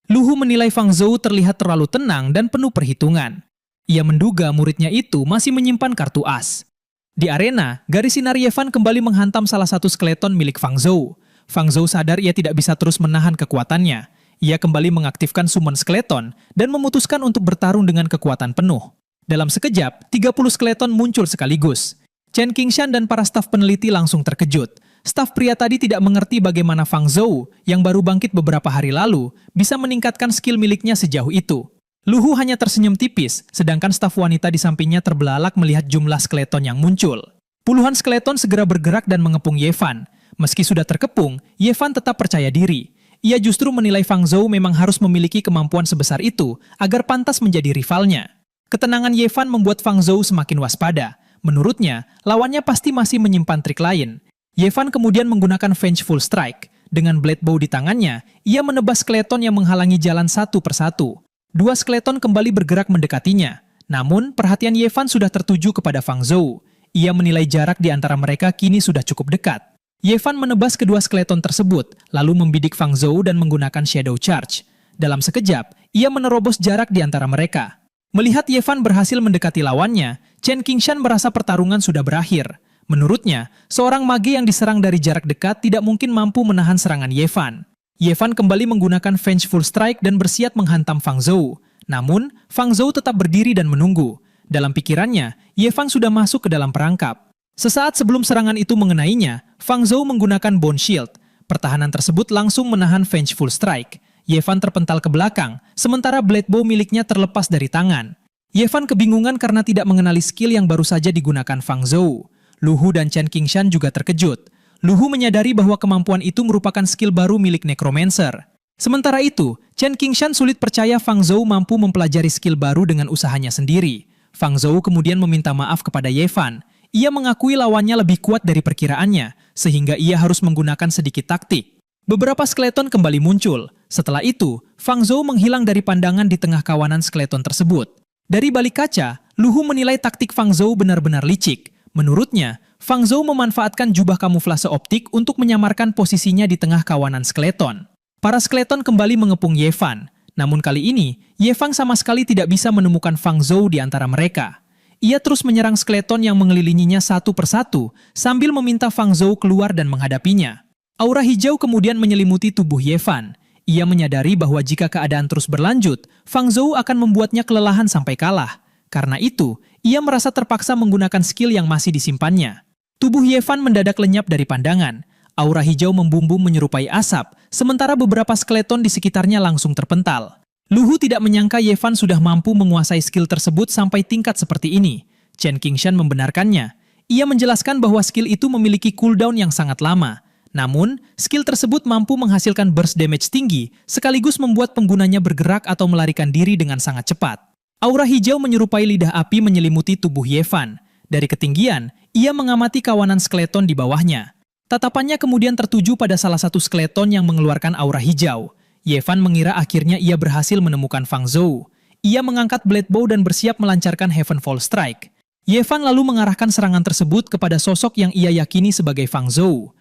Lu Hu menilai Fang Zhou terlihat terlalu tenang dan penuh perhitungan. Ia menduga muridnya itu masih menyimpan kartu as. Di arena, garis sinar Ye Fan kembali menghantam salah satu skeleton milik Fang Zhou. Fang Zhou sadar ia tidak bisa terus menahan kekuatannya. Ia kembali mengaktifkan summon skeleton dan memutuskan untuk bertarung dengan kekuatan penuh. Dalam sekejap, 30 skeleton muncul sekaligus. Chen Qingshan dan para staf peneliti langsung terkejut. Staf pria tadi tidak mengerti bagaimana Fang Zhou, yang baru bangkit beberapa hari lalu, bisa meningkatkan skill miliknya sejauh itu. Lu Hu hanya tersenyum tipis, sedangkan staf wanita di sampingnya terbelalak melihat jumlah skeleton yang muncul. Puluhan skeleton segera bergerak dan mengepung Ye Fan. Meski sudah terkepung, Ye Fan tetap percaya diri. Ia justru menilai Fang Zhou memang harus memiliki kemampuan sebesar itu agar pantas menjadi rivalnya. Ketenangan Ye Fan membuat Fang Zhou semakin waspada. Menurutnya, lawannya pasti masih menyimpan trik lain. Ye Fan kemudian menggunakan Vengeful Strike. Dengan blade bow di tangannya, ia menebas skeleton yang menghalangi jalan satu persatu. 2 skeleton kembali bergerak mendekatinya. Namun, perhatian Ye Fan sudah tertuju kepada Fang Zhou. Ia menilai jarak di antara mereka kini sudah cukup dekat. Ye Fan menebas kedua skeleton tersebut, lalu membidik Fang Zhou dan menggunakan Shadow Charge. Dalam sekejap, ia menerobos jarak di antara mereka. Melihat Ye Fan berhasil mendekati lawannya, Chen Qingshan merasa pertarungan sudah berakhir. Menurutnya, seorang mage yang diserang dari jarak dekat tidak mungkin mampu menahan serangan Ye Fan. Ye Fan kembali menggunakan Vengeful Strike dan bersiap menghantam Fang Zhou. Namun, Fang Zhou tetap berdiri dan menunggu. Dalam pikirannya, Ye Fan sudah masuk ke dalam perangkap. Sesaat sebelum serangan itu mengenainya, Fang Zhou menggunakan Bone Shield. Pertahanan tersebut langsung menahan Vengeful Strike. Ye Fan terpental ke belakang, sementara blade bow miliknya terlepas dari tangan. Ye Fan kebingungan karena tidak mengenali skill yang baru saja digunakan Fang Zhou. Lu Hu dan Chen Qingshan juga terkejut. Lu Hu menyadari bahwa kemampuan itu merupakan skill baru milik Necromancer. Sementara itu, Chen Qingshan sulit percaya Fang Zhou mampu mempelajari skill baru dengan usahanya sendiri. Fang Zhou kemudian meminta maaf kepada Ye Fan. Ia mengakui lawannya lebih kuat dari perkiraannya, sehingga ia harus menggunakan sedikit taktik. Beberapa skeleton kembali muncul. Setelah itu, Fang Zhou menghilang dari pandangan di tengah kawanan skeleton tersebut. Dari balik kaca, Lu Hu menilai taktik Fang Zhou benar-benar licik. Menurutnya, Fang Zhou memanfaatkan jubah kamuflase optik untuk menyamarkan posisinya di tengah kawanan skeleton. Para skeleton kembali mengepung Ye Fan. Namun kali ini, Ye Fan sama sekali tidak bisa menemukan Fang Zhou di antara mereka. Ia terus menyerang skeleton yang mengelilinginya satu persatu, sambil meminta Fang Zhou keluar dan menghadapinya. Aura hijau kemudian menyelimuti tubuh Ye Fan. Ia menyadari bahwa jika keadaan terus berlanjut, Fang Zhou akan membuatnya kelelahan sampai kalah. Karena itu, ia merasa terpaksa menggunakan skill yang masih disimpannya. Tubuh Ye Fan mendadak lenyap dari pandangan. Aura hijau membumbung menyerupai asap, sementara beberapa skeleton di sekitarnya langsung terpental. Lu Hu tidak menyangka Ye Fan sudah mampu menguasai skill tersebut sampai tingkat seperti ini. Chen Qingshan membenarkannya. Ia menjelaskan bahwa skill itu memiliki cooldown yang sangat lama. Namun, skill tersebut mampu menghasilkan burst damage tinggi, sekaligus membuat penggunanya bergerak atau melarikan diri dengan sangat cepat. Aura hijau menyerupai lidah api menyelimuti tubuh Ye Fan. Dari ketinggian, ia mengamati kawanan skeleton di bawahnya. Tatapannya kemudian tertuju pada salah satu skeleton yang mengeluarkan aura hijau. Ye Fan mengira akhirnya ia berhasil menemukan Fang Zhou. Ia mengangkat blade bow dan bersiap melancarkan Heavenfall Strike. Ye Fan lalu mengarahkan serangan tersebut kepada sosok yang ia yakini sebagai Fang Zhou.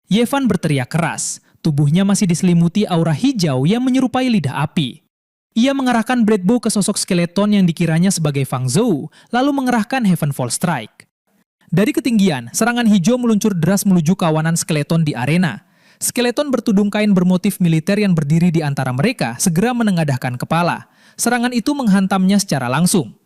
Ye Fan berteriak keras. Tubuhnya masih diselimuti aura hijau yang menyerupai lidah api. Ia mengarahkan blade bow ke sosok skeleton yang dikiranya sebagai Fang Zhou, lalu mengerahkan Heavenfall Strike. Dari ketinggian, serangan hijau meluncur deras menuju kawanan skeleton di arena. Skeleton bertudung kain bermotif militer yang berdiri di antara mereka segera menengadahkan kepala. Serangan itu menghantamnya secara langsung.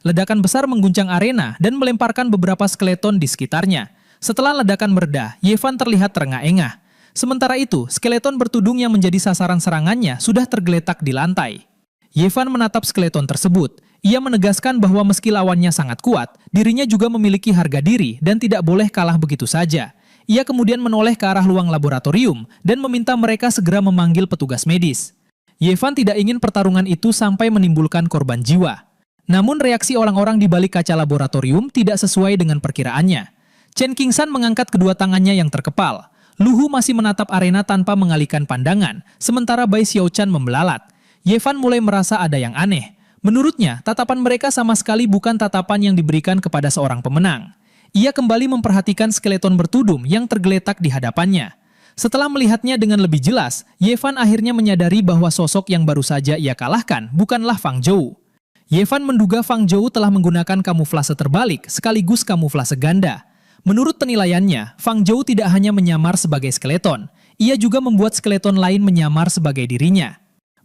Ledakan besar mengguncang arena dan melemparkan beberapa skeleton di sekitarnya. Setelah ledakan mereda, Ye Fan terlihat terengah-engah. Sementara itu, skeleton bertudung yang menjadi sasaran serangannya sudah tergeletak di lantai. Ye Fan menatap skeleton tersebut. Ia menegaskan bahwa meski lawannya sangat kuat, dirinya juga memiliki harga diri dan tidak boleh kalah begitu saja. Ia kemudian menoleh ke arah ruang laboratorium dan meminta mereka segera memanggil petugas medis. Ye Fan tidak ingin pertarungan itu sampai menimbulkan korban jiwa. Namun reaksi orang-orang di balik kaca laboratorium tidak sesuai dengan perkiraannya. Chen Qingshan mengangkat kedua tangannya yang terkepal. Lu Hu masih menatap arena tanpa mengalihkan pandangan, sementara Bai Xiaochan membelalat. Ye Fan mulai merasa ada yang aneh. Menurutnya, tatapan mereka sama sekali bukan tatapan yang diberikan kepada seorang pemenang. Ia kembali memperhatikan skeleton bertudung yang tergeletak di hadapannya. Setelah melihatnya dengan lebih jelas, Ye Fan akhirnya menyadari bahwa sosok yang baru saja ia kalahkan bukanlah Fang Zhou. Ye Fan menduga Fang Zhou telah menggunakan kamuflase terbalik sekaligus kamuflase ganda. Menurut penilaiannya, Fang Zhou tidak hanya menyamar sebagai skeleton, ia juga membuat skeleton lain menyamar sebagai dirinya.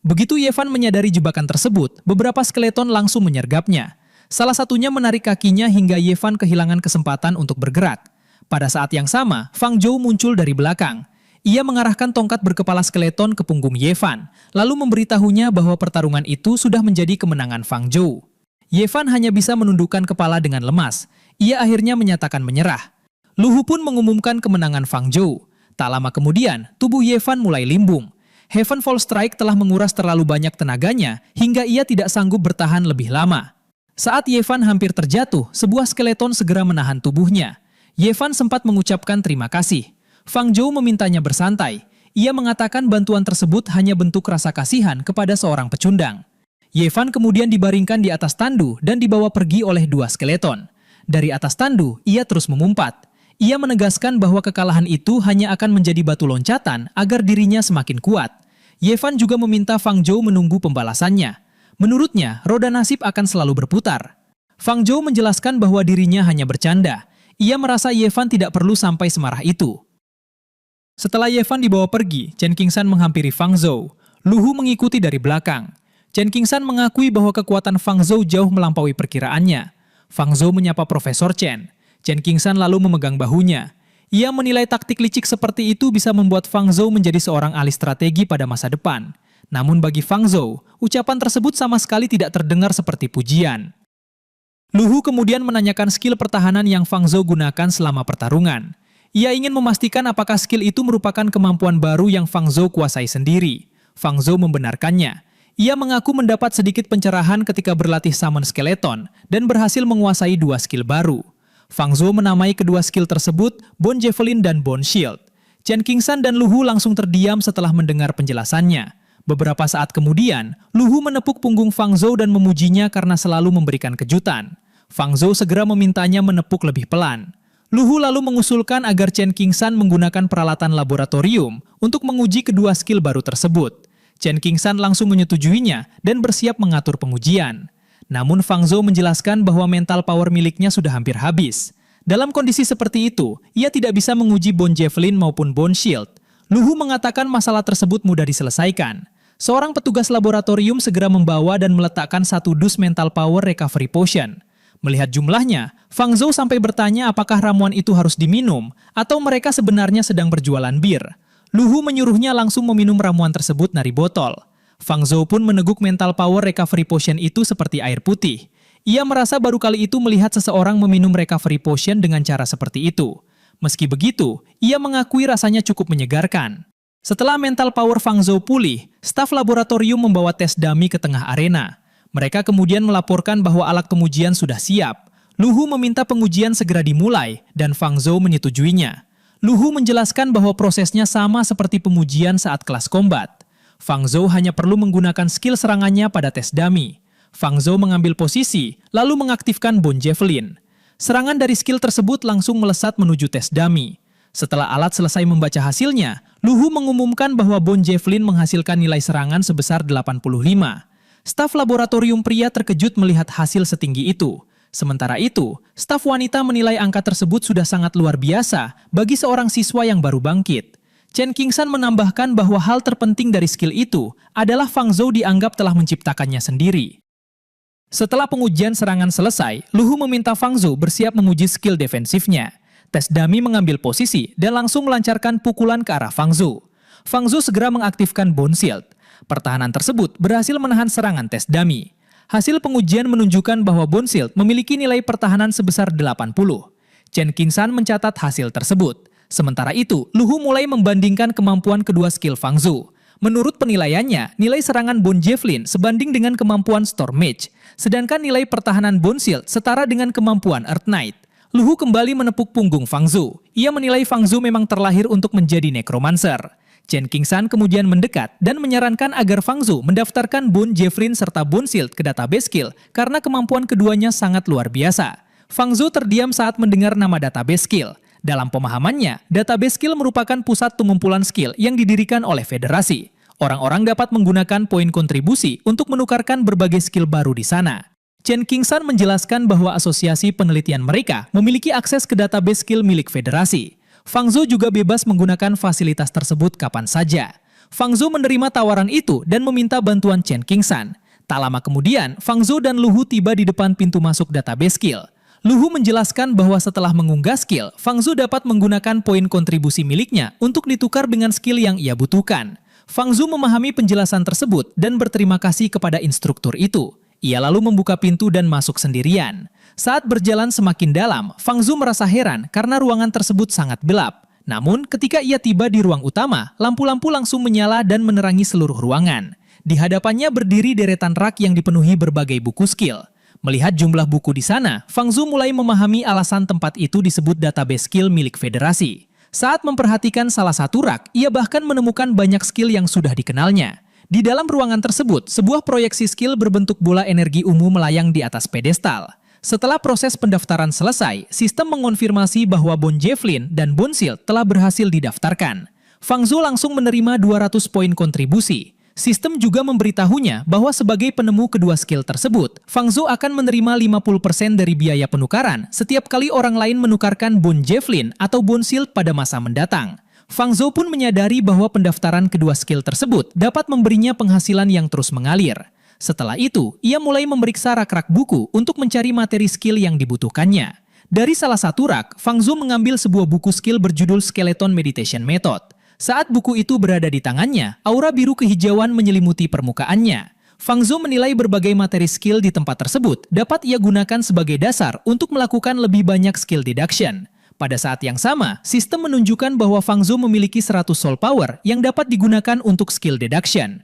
Begitu Ye Fan menyadari jebakan tersebut, beberapa skeleton langsung menyergapnya. Salah satunya menarik kakinya hingga Ye Fan kehilangan kesempatan untuk bergerak. Pada saat yang sama, Fang Zhou muncul dari belakang. Ia mengarahkan tongkat berkepala skeleton ke punggung Ye Fan, lalu memberitahunya bahwa pertarungan itu sudah menjadi kemenangan Fang Zhou. Ye Fan hanya bisa menundukkan kepala dengan lemas. Ia akhirnya menyatakan menyerah. Lu Hu pun mengumumkan kemenangan Fang Zhou. Tak lama kemudian, tubuh Ye Fan mulai limbung. Heavenfall Strike telah menguras terlalu banyak tenaganya hingga ia tidak sanggup bertahan lebih lama. Saat Ye Fan hampir terjatuh, sebuah skeleton segera menahan tubuhnya. Ye Fan sempat mengucapkan terima kasih. Fang Zhou memintanya bersantai. Ia mengatakan bantuan tersebut hanya bentuk rasa kasihan kepada seorang pecundang. Ye Fan kemudian dibaringkan di atas tandu dan dibawa pergi oleh dua skeleton. Dari atas tandu, ia terus memumpat. Ia menegaskan bahwa kekalahan itu hanya akan menjadi batu loncatan agar dirinya semakin kuat. Ye Fan juga meminta Fang Zhou menunggu pembalasannya. Menurutnya, roda nasib akan selalu berputar. Fang Zhou menjelaskan bahwa dirinya hanya bercanda. Ia merasa Ye Fan tidak perlu sampai semarah itu. Setelah Ye Fan dibawa pergi, Chen Qingshan menghampiri Fang Zhou. Lu Hu mengikuti dari belakang. Chen Qingshan mengakui bahwa kekuatan Fang Zhou jauh melampaui perkiraannya. Fang Zhou menyapa Profesor Chen. Chen Qingshan lalu memegang bahunya. Ia menilai taktik licik seperti itu bisa membuat Fang Zhou menjadi seorang ahli strategi pada masa depan. Namun bagi Fang Zhou, ucapan tersebut sama sekali tidak terdengar seperti pujian. Lu Hu kemudian menanyakan skill pertahanan yang Fang Zhou gunakan selama pertarungan. Ia ingin memastikan apakah skill itu merupakan kemampuan baru yang Fang Zhou kuasai sendiri. Fang Zhou membenarkannya. Ia mengaku mendapat sedikit pencerahan ketika berlatih Summon Skeleton dan berhasil menguasai 2 skill baru. Fang Zhou menamai kedua skill tersebut Bone Javelin dan Bone Shield. Chen Qingshan dan Lu Hu langsung terdiam setelah mendengar penjelasannya. Beberapa saat kemudian, Lu Hu menepuk punggung Fang Zhou dan memujinya karena selalu memberikan kejutan. Fang Zhou segera memintanya menepuk lebih pelan. Lu Hu lalu mengusulkan agar Chen Qingshan menggunakan peralatan laboratorium untuk menguji kedua skill baru tersebut. Chen Qingshan langsung menyetujuinya dan bersiap mengatur pengujian. Namun Fang Zhou menjelaskan bahwa mental power miliknya sudah hampir habis. Dalam kondisi seperti itu, ia tidak bisa menguji Bone Javelin maupun Bone Shield. Lu Hu mengatakan masalah tersebut mudah diselesaikan. Seorang petugas laboratorium segera membawa dan meletakkan 1 dus mental power recovery potion. Melihat jumlahnya, Fang Zhou sampai bertanya apakah ramuan itu harus diminum atau mereka sebenarnya sedang berjualan bir. Lu Hu menyuruhnya langsung meminum ramuan tersebut dari botol. Fang Zhou pun meneguk mental power recovery potion itu seperti air putih. Ia merasa baru kali itu melihat seseorang meminum recovery potion dengan cara seperti itu. Meski begitu, ia mengakui rasanya cukup menyegarkan. Setelah mental power Fang Zhou pulih, staf laboratorium membawa tes dummy ke tengah arena. Mereka kemudian melaporkan bahwa alat pengujian sudah siap. Lu Hu meminta pengujian segera dimulai dan Fang Zhou menyetujuinya. Lu Hu menjelaskan bahwa prosesnya sama seperti pengujian saat kelas kombat. Fang Zhou hanya perlu menggunakan skill serangannya pada tes dummy. Fang Zhou mengambil posisi, lalu mengaktifkan Bone Javelin. Serangan dari skill tersebut langsung melesat menuju tes dummy. Setelah alat selesai membaca hasilnya, Lu Hu mengumumkan bahwa Bone Javelin menghasilkan nilai serangan sebesar 85. Staf laboratorium pria terkejut melihat hasil setinggi itu. Sementara itu, staf wanita menilai angka tersebut sudah sangat luar biasa bagi seorang siswa yang baru bangkit. Chen Qingshan menambahkan bahwa hal terpenting dari skill itu adalah Fang Zhou dianggap telah menciptakannya sendiri. Setelah pengujian serangan selesai, Lu Hu meminta Fang Zhou bersiap menguji skill defensifnya. Tes dummy mengambil posisi dan langsung melancarkan pukulan ke arah Fang Zhou. Fang Zhou segera mengaktifkan Bone Shield. Pertahanan tersebut berhasil menahan serangan tes dummy. Hasil pengujian menunjukkan bahwa Bone Shield memiliki nilai pertahanan sebesar 80. Chen Qingshan mencatat hasil tersebut. Sementara itu, Lu Hu mulai membandingkan kemampuan kedua skill Fang Zhou. Menurut penilaiannya, nilai serangan Bone Javelin sebanding dengan kemampuan Storm Mage, sedangkan nilai pertahanan Bone Shield setara dengan kemampuan Earth Knight. Lu Hu kembali menepuk punggung Fang Zhou. Ia menilai Fang Zhou memang terlahir untuk menjadi Necromancer. Chen Qingshan kemudian mendekat dan menyarankan agar Fang Zhou mendaftarkan Bone Javelin serta Bone Shield ke database skill karena kemampuan keduanya sangat luar biasa. Fang Zhou terdiam saat mendengar nama database skill. Dalam pemahamannya, database skill merupakan pusat pengumpulan skill yang didirikan oleh federasi. Orang-orang dapat menggunakan poin kontribusi untuk menukarkan berbagai skill baru di sana. Chen Qingshan menjelaskan bahwa asosiasi penelitian mereka memiliki akses ke database skill milik federasi. Fang Zhou juga bebas menggunakan fasilitas tersebut kapan saja. Fang Zhou menerima tawaran itu dan meminta bantuan Chen Qingshan. Tak lama kemudian, Fang Zhou dan Lu Hu tiba di depan pintu masuk database skill. Lu Hu menjelaskan bahwa setelah mengunggah skill, Fang Zhou dapat menggunakan poin kontribusi miliknya untuk ditukar dengan skill yang ia butuhkan. Fang Zhou memahami penjelasan tersebut dan berterima kasih kepada instruktur itu. Ia lalu membuka pintu dan masuk sendirian. Saat berjalan semakin dalam, Fang Zhou merasa heran karena ruangan tersebut sangat gelap. Namun, ketika ia tiba di ruang utama, lampu-lampu langsung menyala dan menerangi seluruh ruangan. Di hadapannya berdiri deretan rak yang dipenuhi berbagai buku skill. Melihat jumlah buku di sana, Fang Zhou mulai memahami alasan tempat itu disebut database skill milik federasi. Saat memperhatikan salah satu rak, ia bahkan menemukan banyak skill yang sudah dikenalnya. Di dalam ruangan tersebut, sebuah proyeksi skill berbentuk bola energi ungu melayang di atas pedestal. Setelah proses pendaftaran selesai, sistem mengonfirmasi bahwa Bone Javelin dan Bone Shield telah berhasil didaftarkan. Fang Zhou langsung menerima 200 poin kontribusi. Sistem juga memberitahunya bahwa sebagai penemu kedua skill tersebut, Fang Zhou akan menerima 50% dari biaya penukaran setiap kali orang lain menukarkan Bone Javelin atau Bone Shield pada masa mendatang. Fang Zhou pun menyadari bahwa pendaftaran kedua skill tersebut dapat memberinya penghasilan yang terus mengalir. Setelah itu, ia mulai memeriksa rak-rak buku untuk mencari materi skill yang dibutuhkannya. Dari salah satu rak, Fang Zhou mengambil sebuah buku skill berjudul Skeleton Meditation Method. Saat buku itu berada di tangannya, aura biru kehijauan menyelimuti permukaannya. Fang Zhou menilai berbagai materi skill di tempat tersebut dapat ia gunakan sebagai dasar untuk melakukan lebih banyak skill deduction. Pada saat yang sama, sistem menunjukkan bahwa Fang Zhou memiliki 100 soul power yang dapat digunakan untuk skill deduction.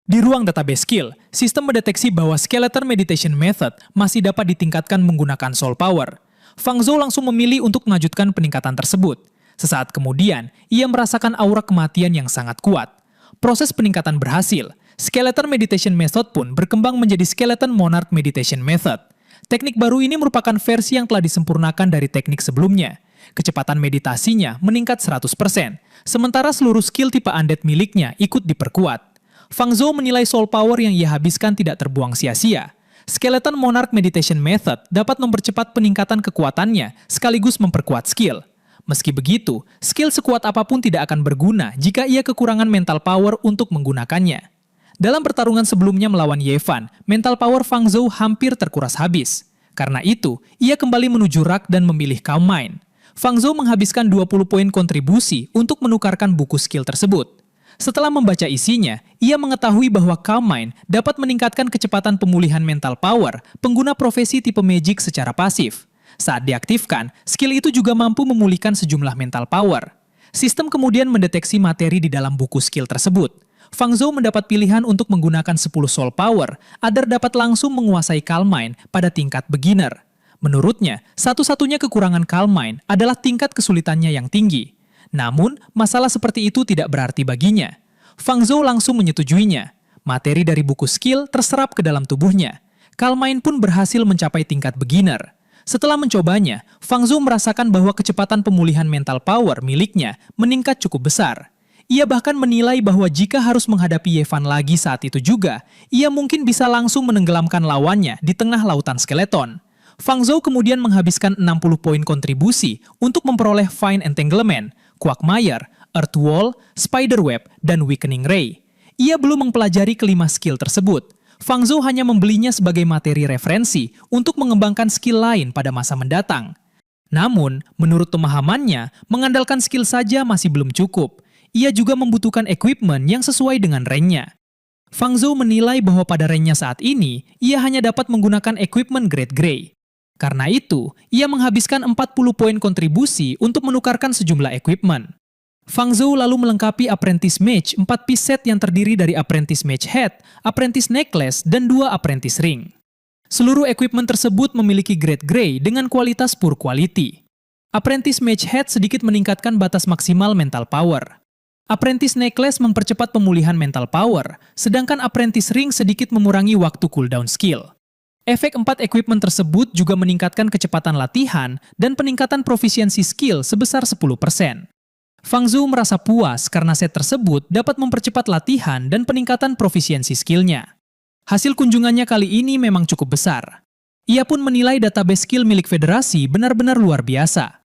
Di ruang database skill, sistem mendeteksi bahwa Skeleton Meditation Method masih dapat ditingkatkan menggunakan soul power. Fang Zhou langsung memilih untuk melanjutkan peningkatan tersebut. Sesaat kemudian, ia merasakan aura kematian yang sangat kuat. Proses peningkatan berhasil. Skeleton Meditation Method pun berkembang menjadi Skeleton Monarch Meditation Method. Teknik baru ini merupakan versi yang telah disempurnakan dari teknik sebelumnya. Kecepatan meditasinya meningkat 100%, sementara seluruh skill tipe undead miliknya ikut diperkuat. Fang Zhou menilai soul power yang ia habiskan tidak terbuang sia-sia. Skeleton Monarch Meditation Method dapat mempercepat peningkatan kekuatannya sekaligus memperkuat skill. Meski begitu, skill sekuat apapun tidak akan berguna jika ia kekurangan mental power untuk menggunakannya. Dalam pertarungan sebelumnya melawan Ye Fan, mental power Fang Zhou hampir terkuras habis. Karena itu, ia kembali menuju rak dan memilih Calm Mind. Fang Zhou menghabiskan 20 poin kontribusi untuk menukarkan buku skill tersebut. Setelah membaca isinya, ia mengetahui bahwa Calm Mind dapat meningkatkan kecepatan pemulihan mental power pengguna profesi tipe magic secara pasif. Saat diaktifkan, skill itu juga mampu memulihkan sejumlah mental power. Sistem kemudian mendeteksi materi di dalam buku skill tersebut. Fang Zhou mendapat pilihan untuk menggunakan 10 soul power agar dapat langsung menguasai Calm Mind pada tingkat beginner. Menurutnya, satu-satunya kekurangan Calm Mind adalah tingkat kesulitannya yang tinggi. Namun, masalah seperti itu tidak berarti baginya. Fang Zhou langsung menyetujuinya. Materi dari buku skill terserap ke dalam tubuhnya. Calm Mind pun berhasil mencapai tingkat beginner. Setelah mencobanya, Fang Zhou merasakan bahwa kecepatan pemulihan mental power miliknya meningkat cukup besar. Ia bahkan menilai bahwa jika harus menghadapi Ye Fan lagi saat itu juga, ia mungkin bisa langsung menenggelamkan lawannya di tengah lautan skeleton. Fang Zhou kemudian menghabiskan 60 poin kontribusi untuk memperoleh Fine Entanglement, Quagmire, Earth Wall, Spiderweb, dan Weakening Ray. Ia belum mempelajari kelima skill tersebut. Fang Zhou hanya membelinya sebagai materi referensi untuk mengembangkan skill lain pada masa mendatang. Namun, menurut pemahamannya, mengandalkan skill saja masih belum cukup. Ia juga membutuhkan equipment yang sesuai dengan rank-nya. Fang Zhou menilai bahwa pada rank-nya saat ini, ia hanya dapat menggunakan equipment grade Grey. Karena itu, ia menghabiskan 40 poin kontribusi untuk menukarkan sejumlah equipment. Fang Zhou lalu melengkapi Apprentice Mage 4-piece set yang terdiri dari Apprentice Mage Hat, Apprentice Necklace, dan 2 Apprentice Ring. Seluruh equipment tersebut memiliki grade Grey dengan kualitas poor quality. Apprentice Mage Hat sedikit meningkatkan batas maksimal mental power. Apprentice Necklace mempercepat pemulihan mental power, sedangkan Apprentice Ring sedikit mengurangi waktu cooldown skill. Efek 4 equipment tersebut juga meningkatkan kecepatan latihan dan peningkatan profisiensi skill sebesar 10%. Fang Zhou merasa puas karena set tersebut dapat mempercepat latihan dan peningkatan profisiensi skillnya. Hasil kunjungannya kali ini memang cukup besar. Ia pun menilai database skill milik federasi benar-benar luar biasa.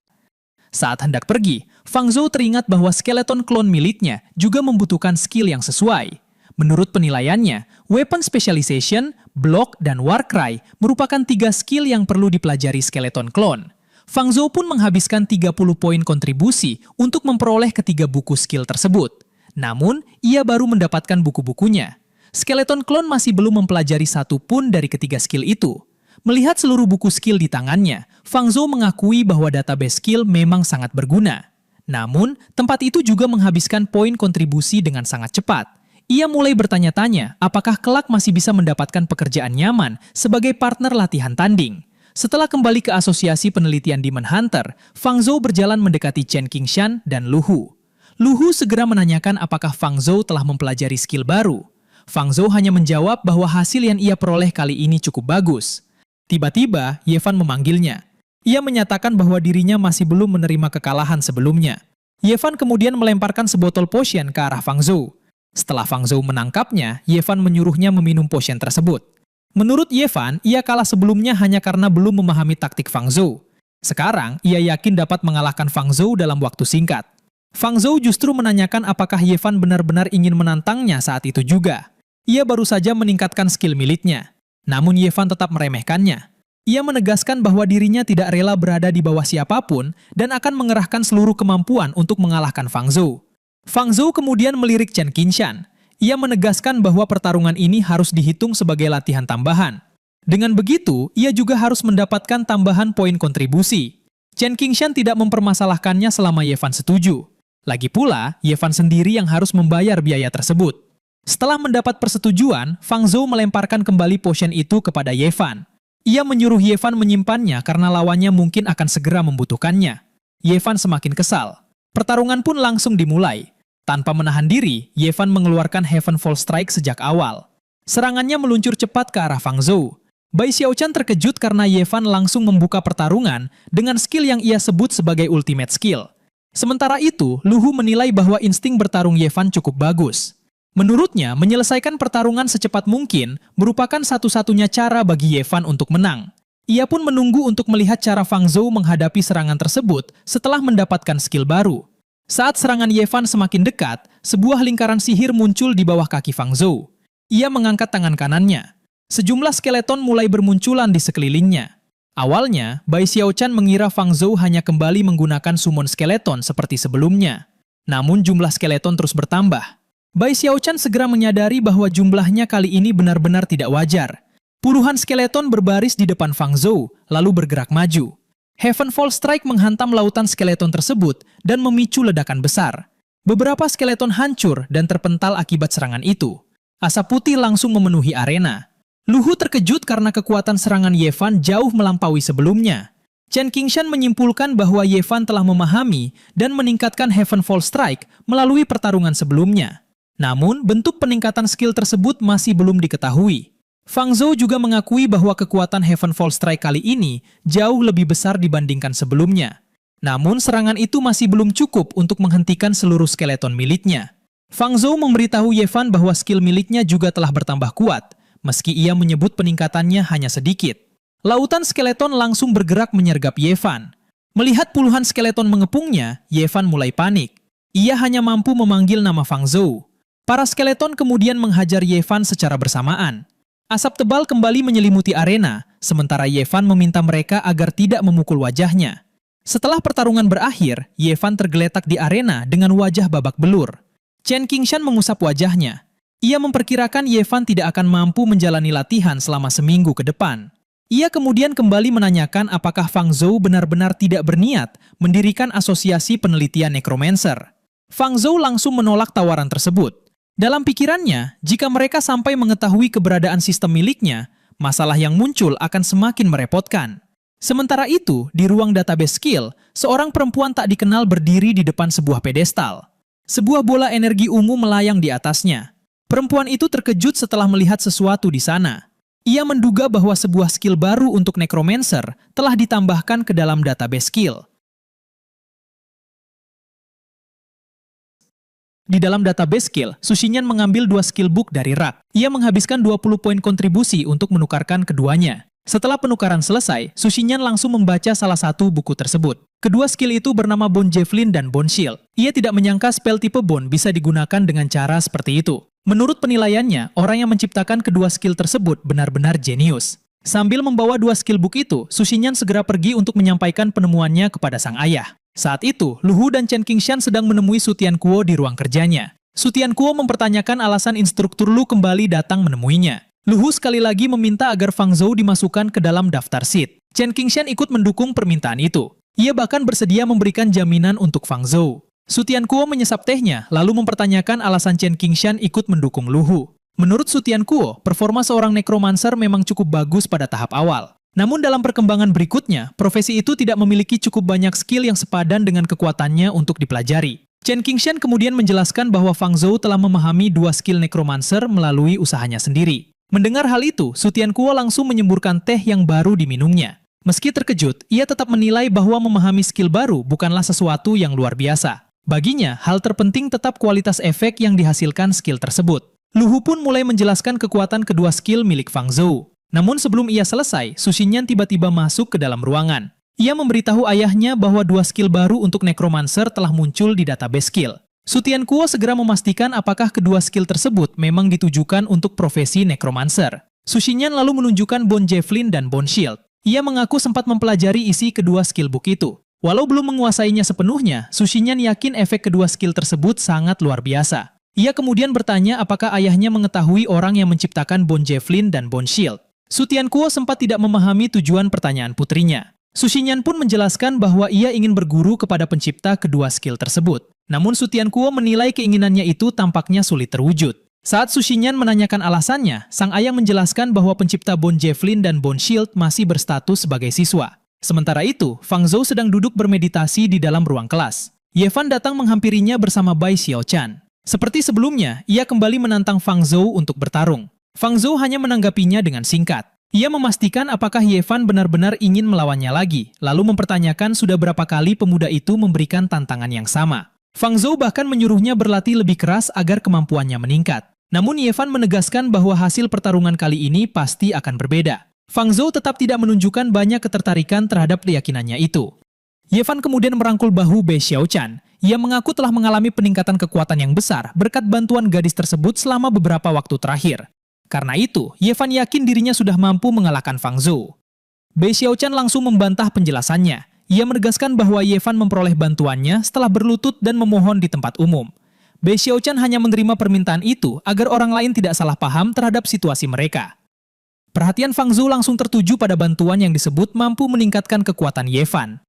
Saat hendak pergi, Fang Zhou teringat bahwa skeleton clone miliknya juga membutuhkan skill yang sesuai. Menurut penilaiannya, Weapon Specialization, Block, dan Warcry merupakan 3 skill yang perlu dipelajari skeleton clone. Fang Zhou pun menghabiskan 30 poin kontribusi untuk memperoleh ketiga buku skill tersebut. Namun, ia baru mendapatkan buku-bukunya. Skeleton clone masih belum mempelajari satu pun dari ketiga skill itu. Melihat seluruh buku skill di tangannya, Fang Zhou mengakui bahwa database skill memang sangat berguna. Namun, tempat itu juga menghabiskan poin kontribusi dengan sangat cepat. Ia mulai bertanya-tanya apakah kelak masih bisa mendapatkan pekerjaan nyaman sebagai partner latihan tanding. Setelah kembali ke Asosiasi Penelitian Demon Hunter, Fang Zhou berjalan mendekati Chen Qingshan dan Lu Hu. Lu Hu segera menanyakan apakah Fang Zhou telah mempelajari skill baru. Fang Zhou hanya menjawab bahwa hasil yang ia peroleh kali ini cukup bagus. Tiba-tiba, Ye Fan memanggilnya. Ia menyatakan bahwa dirinya masih belum menerima kekalahan sebelumnya. Ye Fan kemudian melemparkan sebotol potion ke arah Fang Zhou. Setelah Fang Zhou menangkapnya, Ye Fan menyuruhnya meminum potion tersebut. Menurut Ye Fan, ia kalah sebelumnya hanya karena belum memahami taktik Fang Zhou. Sekarang, ia yakin dapat mengalahkan Fang Zhou dalam waktu singkat. Fang Zhou justru menanyakan apakah Ye Fan benar-benar ingin menantangnya saat itu juga. Ia baru saja meningkatkan skill miliknya. Namun Ye Fan tetap meremehkannya. Ia menegaskan bahwa dirinya tidak rela berada di bawah siapapun dan akan mengerahkan seluruh kemampuan untuk mengalahkan Fang Zhou. Fang Zhou kemudian melirik Chen Qingshan. Ia menegaskan bahwa pertarungan ini harus dihitung sebagai latihan tambahan. Dengan begitu, ia juga harus mendapatkan tambahan poin kontribusi. Chen Qingshan tidak mempermasalahkannya selama Ye Fan setuju. Lagi pula, Ye Fan sendiri yang harus membayar biaya tersebut. Setelah mendapat persetujuan, Fang Zhou melemparkan kembali potion itu kepada Ye Fan. Ia menyuruh Ye Fan menyimpannya karena lawannya mungkin akan segera membutuhkannya. Ye Fan semakin kesal. Pertarungan pun langsung dimulai. Tanpa menahan diri, Ye Fan mengeluarkan Heavenfall Strike sejak awal. Serangannya meluncur cepat ke arah Fang Zhou. Bai Xiaochan terkejut karena Ye Fan langsung membuka pertarungan dengan skill yang ia sebut sebagai ultimate skill. Sementara itu, Lu Hu menilai bahwa insting bertarung Ye Fan cukup bagus. Menurutnya, menyelesaikan pertarungan secepat mungkin merupakan satu-satunya cara bagi Ye Fan untuk menang. Ia pun menunggu untuk melihat cara Fang Zhou menghadapi serangan tersebut setelah mendapatkan skill baru. Saat serangan Ye Fan semakin dekat, sebuah lingkaran sihir muncul di bawah kaki Fang Zhou. Ia mengangkat tangan kanannya. Sejumlah skeleton mulai bermunculan di sekelilingnya. Awalnya, Bai Xiaochan mengira Fang Zhou hanya kembali menggunakan summon skeleton seperti sebelumnya. Namun jumlah skeleton terus bertambah. Bai Xiaochan segera menyadari bahwa jumlahnya kali ini benar-benar tidak wajar. Puluhan skeleton berbaris di depan Fang Zhou, lalu bergerak maju. Heavenfall Strike menghantam lautan skeleton tersebut dan memicu ledakan besar. Beberapa skeleton hancur dan terpental akibat serangan itu. Asap putih langsung memenuhi arena. Lu Hu terkejut karena kekuatan serangan Ye Fan jauh melampaui sebelumnya. Chen Qingshan menyimpulkan bahwa Ye Fan telah memahami dan meningkatkan Heavenfall Strike melalui pertarungan sebelumnya. Namun, bentuk peningkatan skill tersebut masih belum diketahui. Fang Zhou juga mengakui bahwa kekuatan Heavenfall Strike kali ini jauh lebih besar dibandingkan sebelumnya. Namun, serangan itu masih belum cukup untuk menghentikan seluruh skeleton miliknya. Fang Zhou memberitahu Ye Fan bahwa skill miliknya juga telah bertambah kuat, meski ia menyebut peningkatannya hanya sedikit. Lautan skeleton langsung bergerak menyergap Ye Fan. Melihat puluhan skeleton mengepungnya, Ye Fan mulai panik. Ia hanya mampu memanggil nama Fang Zhou. Para skeleton kemudian menghajar Ye Fan secara bersamaan. Asap tebal kembali menyelimuti arena, sementara Ye Fan meminta mereka agar tidak memukul wajahnya. Setelah pertarungan berakhir, Ye Fan tergeletak di arena dengan wajah babak belur. Chen Qingshan mengusap wajahnya. Ia memperkirakan Ye Fan tidak akan mampu menjalani latihan selama seminggu ke depan. Ia kemudian kembali menanyakan apakah Fang Zhou benar-benar tidak berniat mendirikan asosiasi penelitian necromancer. Fang Zhou langsung menolak tawaran tersebut. Dalam pikirannya, jika mereka sampai mengetahui keberadaan sistem miliknya, masalah yang muncul akan semakin merepotkan. Sementara itu, di ruang database skill, seorang perempuan tak dikenal berdiri di depan sebuah pedestal. Sebuah bola energi ungu melayang di atasnya. Perempuan itu terkejut setelah melihat sesuatu di sana. Ia menduga bahwa sebuah skill baru untuk necromancer telah ditambahkan ke dalam database skill. Di dalam database skill, Su Xinyan mengambil 2 skill book dari rak. Ia menghabiskan 20 poin kontribusi untuk menukarkan keduanya. Setelah penukaran selesai, Su Xinyan langsung membaca salah satu buku tersebut. Kedua skill itu bernama Bone Javelin dan Bone Shield. Ia tidak menyangka spell tipe Bone bisa digunakan dengan cara seperti itu. Menurut penilaiannya, orang yang menciptakan kedua skill tersebut benar-benar jenius. Sambil membawa 2 skill book itu, Su Xinyan segera pergi untuk menyampaikan penemuannya kepada sang ayah. Saat itu, Lu Hu dan Chen Qingshan sedang menemui Su Tianquo di ruang kerjanya. Su Tianquo mempertanyakan alasan instruktur Lu kembali datang menemuinya. Lu Hu sekali lagi meminta agar Fang Zhou dimasukkan ke dalam daftar seat. Chen Qingshan ikut mendukung permintaan itu. Ia bahkan bersedia memberikan jaminan untuk Fang Zhou. Su Tianquo menyesap tehnya, lalu mempertanyakan alasan Chen Qingshan ikut mendukung Lu Hu. Menurut Su Tianquo, performa seorang necromancer memang cukup bagus pada tahap awal. Namun dalam perkembangan berikutnya, profesi itu tidak memiliki cukup banyak skill yang sepadan dengan kekuatannya untuk dipelajari. Chen Qingshan kemudian menjelaskan bahwa Fang Zhou telah memahami 2 skill necromancer melalui usahanya sendiri. Mendengar hal itu, Su Tianquo langsung menyemburkan teh yang baru diminumnya. Meski terkejut, ia tetap menilai bahwa memahami skill baru bukanlah sesuatu yang luar biasa. Baginya, hal terpenting tetap kualitas efek yang dihasilkan skill tersebut. Lu Hu pun mulai menjelaskan kekuatan kedua skill milik Fang Zhou. Namun sebelum ia selesai, Su Xinyan tiba-tiba masuk ke dalam ruangan. Ia memberitahu ayahnya bahwa 2 skill baru untuk necromancer telah muncul di database skill. Su Tianquo segera memastikan apakah kedua skill tersebut memang ditujukan untuk profesi necromancer. Su Xinyan lalu menunjukkan Bone Javelin dan Bone Shield. Ia mengaku sempat mempelajari isi kedua skill book itu. Walau belum menguasainya sepenuhnya, Sushinyan yakin efek kedua skill tersebut sangat luar biasa. Ia kemudian bertanya apakah ayahnya mengetahui orang yang menciptakan Bone Javelin dan Bone Shield. Su Tianquo sempat tidak memahami tujuan pertanyaan putrinya. Sushinyan pun menjelaskan bahwa ia ingin berguru kepada pencipta kedua skill tersebut. Namun Su Tianquo menilai keinginannya itu tampaknya sulit terwujud. Saat Sushinyan menanyakan alasannya, sang ayah menjelaskan bahwa pencipta Bone Javelin dan Bone Shield masih berstatus sebagai siswa. Sementara itu, Fang Zhou sedang duduk bermeditasi di dalam ruang kelas. Ye Fan datang menghampirinya bersama Bai Xiaochan. Seperti sebelumnya, ia kembali menantang Fang Zhou untuk bertarung. Fang Zhou hanya menanggapinya dengan singkat. Ia memastikan apakah Ye Fan benar-benar ingin melawannya lagi, lalu mempertanyakan sudah berapa kali pemuda itu memberikan tantangan yang sama. Fang Zhou bahkan menyuruhnya berlatih lebih keras agar kemampuannya meningkat. Namun Ye Fan menegaskan bahwa hasil pertarungan kali ini pasti akan berbeda. Fang Zhou tetap tidak menunjukkan banyak ketertarikan terhadap keyakinannya itu. Ye Fan kemudian merangkul bahu Bai Xiaochan. Ia mengaku telah mengalami peningkatan kekuatan yang besar berkat bantuan gadis tersebut selama beberapa waktu terakhir. Karena itu, Ye Fan yakin dirinya sudah mampu mengalahkan Fang Zhou. Bai Xiaochan langsung membantah penjelasannya. Ia menegaskan bahwa Ye Fan memperoleh bantuannya setelah berlutut dan memohon di tempat umum. Bai Xiaochan hanya menerima permintaan itu agar orang lain tidak salah paham terhadap situasi mereka. Perhatian Fang Zhou langsung tertuju pada bantuan yang disebut mampu meningkatkan kekuatan Ye Fan.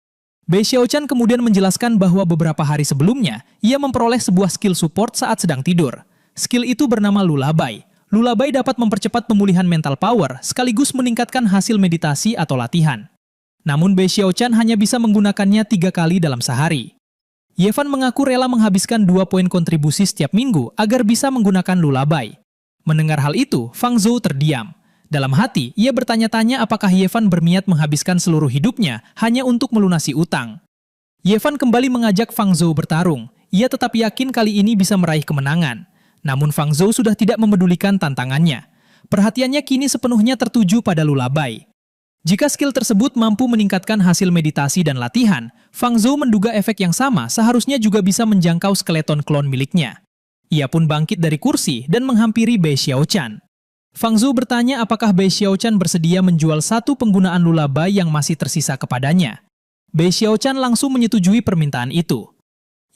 Bai Xiaochan kemudian menjelaskan bahwa beberapa hari sebelumnya, ia memperoleh sebuah skill support saat sedang tidur. Skill itu bernama Lullaby. Lullaby dapat mempercepat pemulihan mental power sekaligus meningkatkan hasil meditasi atau latihan. Namun Bai Xiaochan hanya bisa menggunakannya 3 kali dalam sehari. Ye Fan mengaku rela menghabiskan 2 poin kontribusi setiap minggu agar bisa menggunakan Lullaby. Mendengar hal itu, Fang Zhou terdiam. Dalam hati, ia bertanya-tanya apakah Ye Fan berniat menghabiskan seluruh hidupnya hanya untuk melunasi utang. Ye Fan kembali mengajak Fang Zhou bertarung. Ia tetap yakin kali ini bisa meraih kemenangan. Namun Fang Zhou sudah tidak memedulikan tantangannya. Perhatiannya kini sepenuhnya tertuju pada Lullaby. Jika skill tersebut mampu meningkatkan hasil meditasi dan latihan, Fang Zhou menduga efek yang sama seharusnya juga bisa menjangkau skeleton klon miliknya. Ia pun bangkit dari kursi dan menghampiri Bai Xiaochan. Fang Zhou bertanya apakah Bai Xiaochan bersedia menjual satu penggunaan Lullaby yang masih tersisa kepadanya. Bai Xiaochan langsung menyetujui permintaan itu.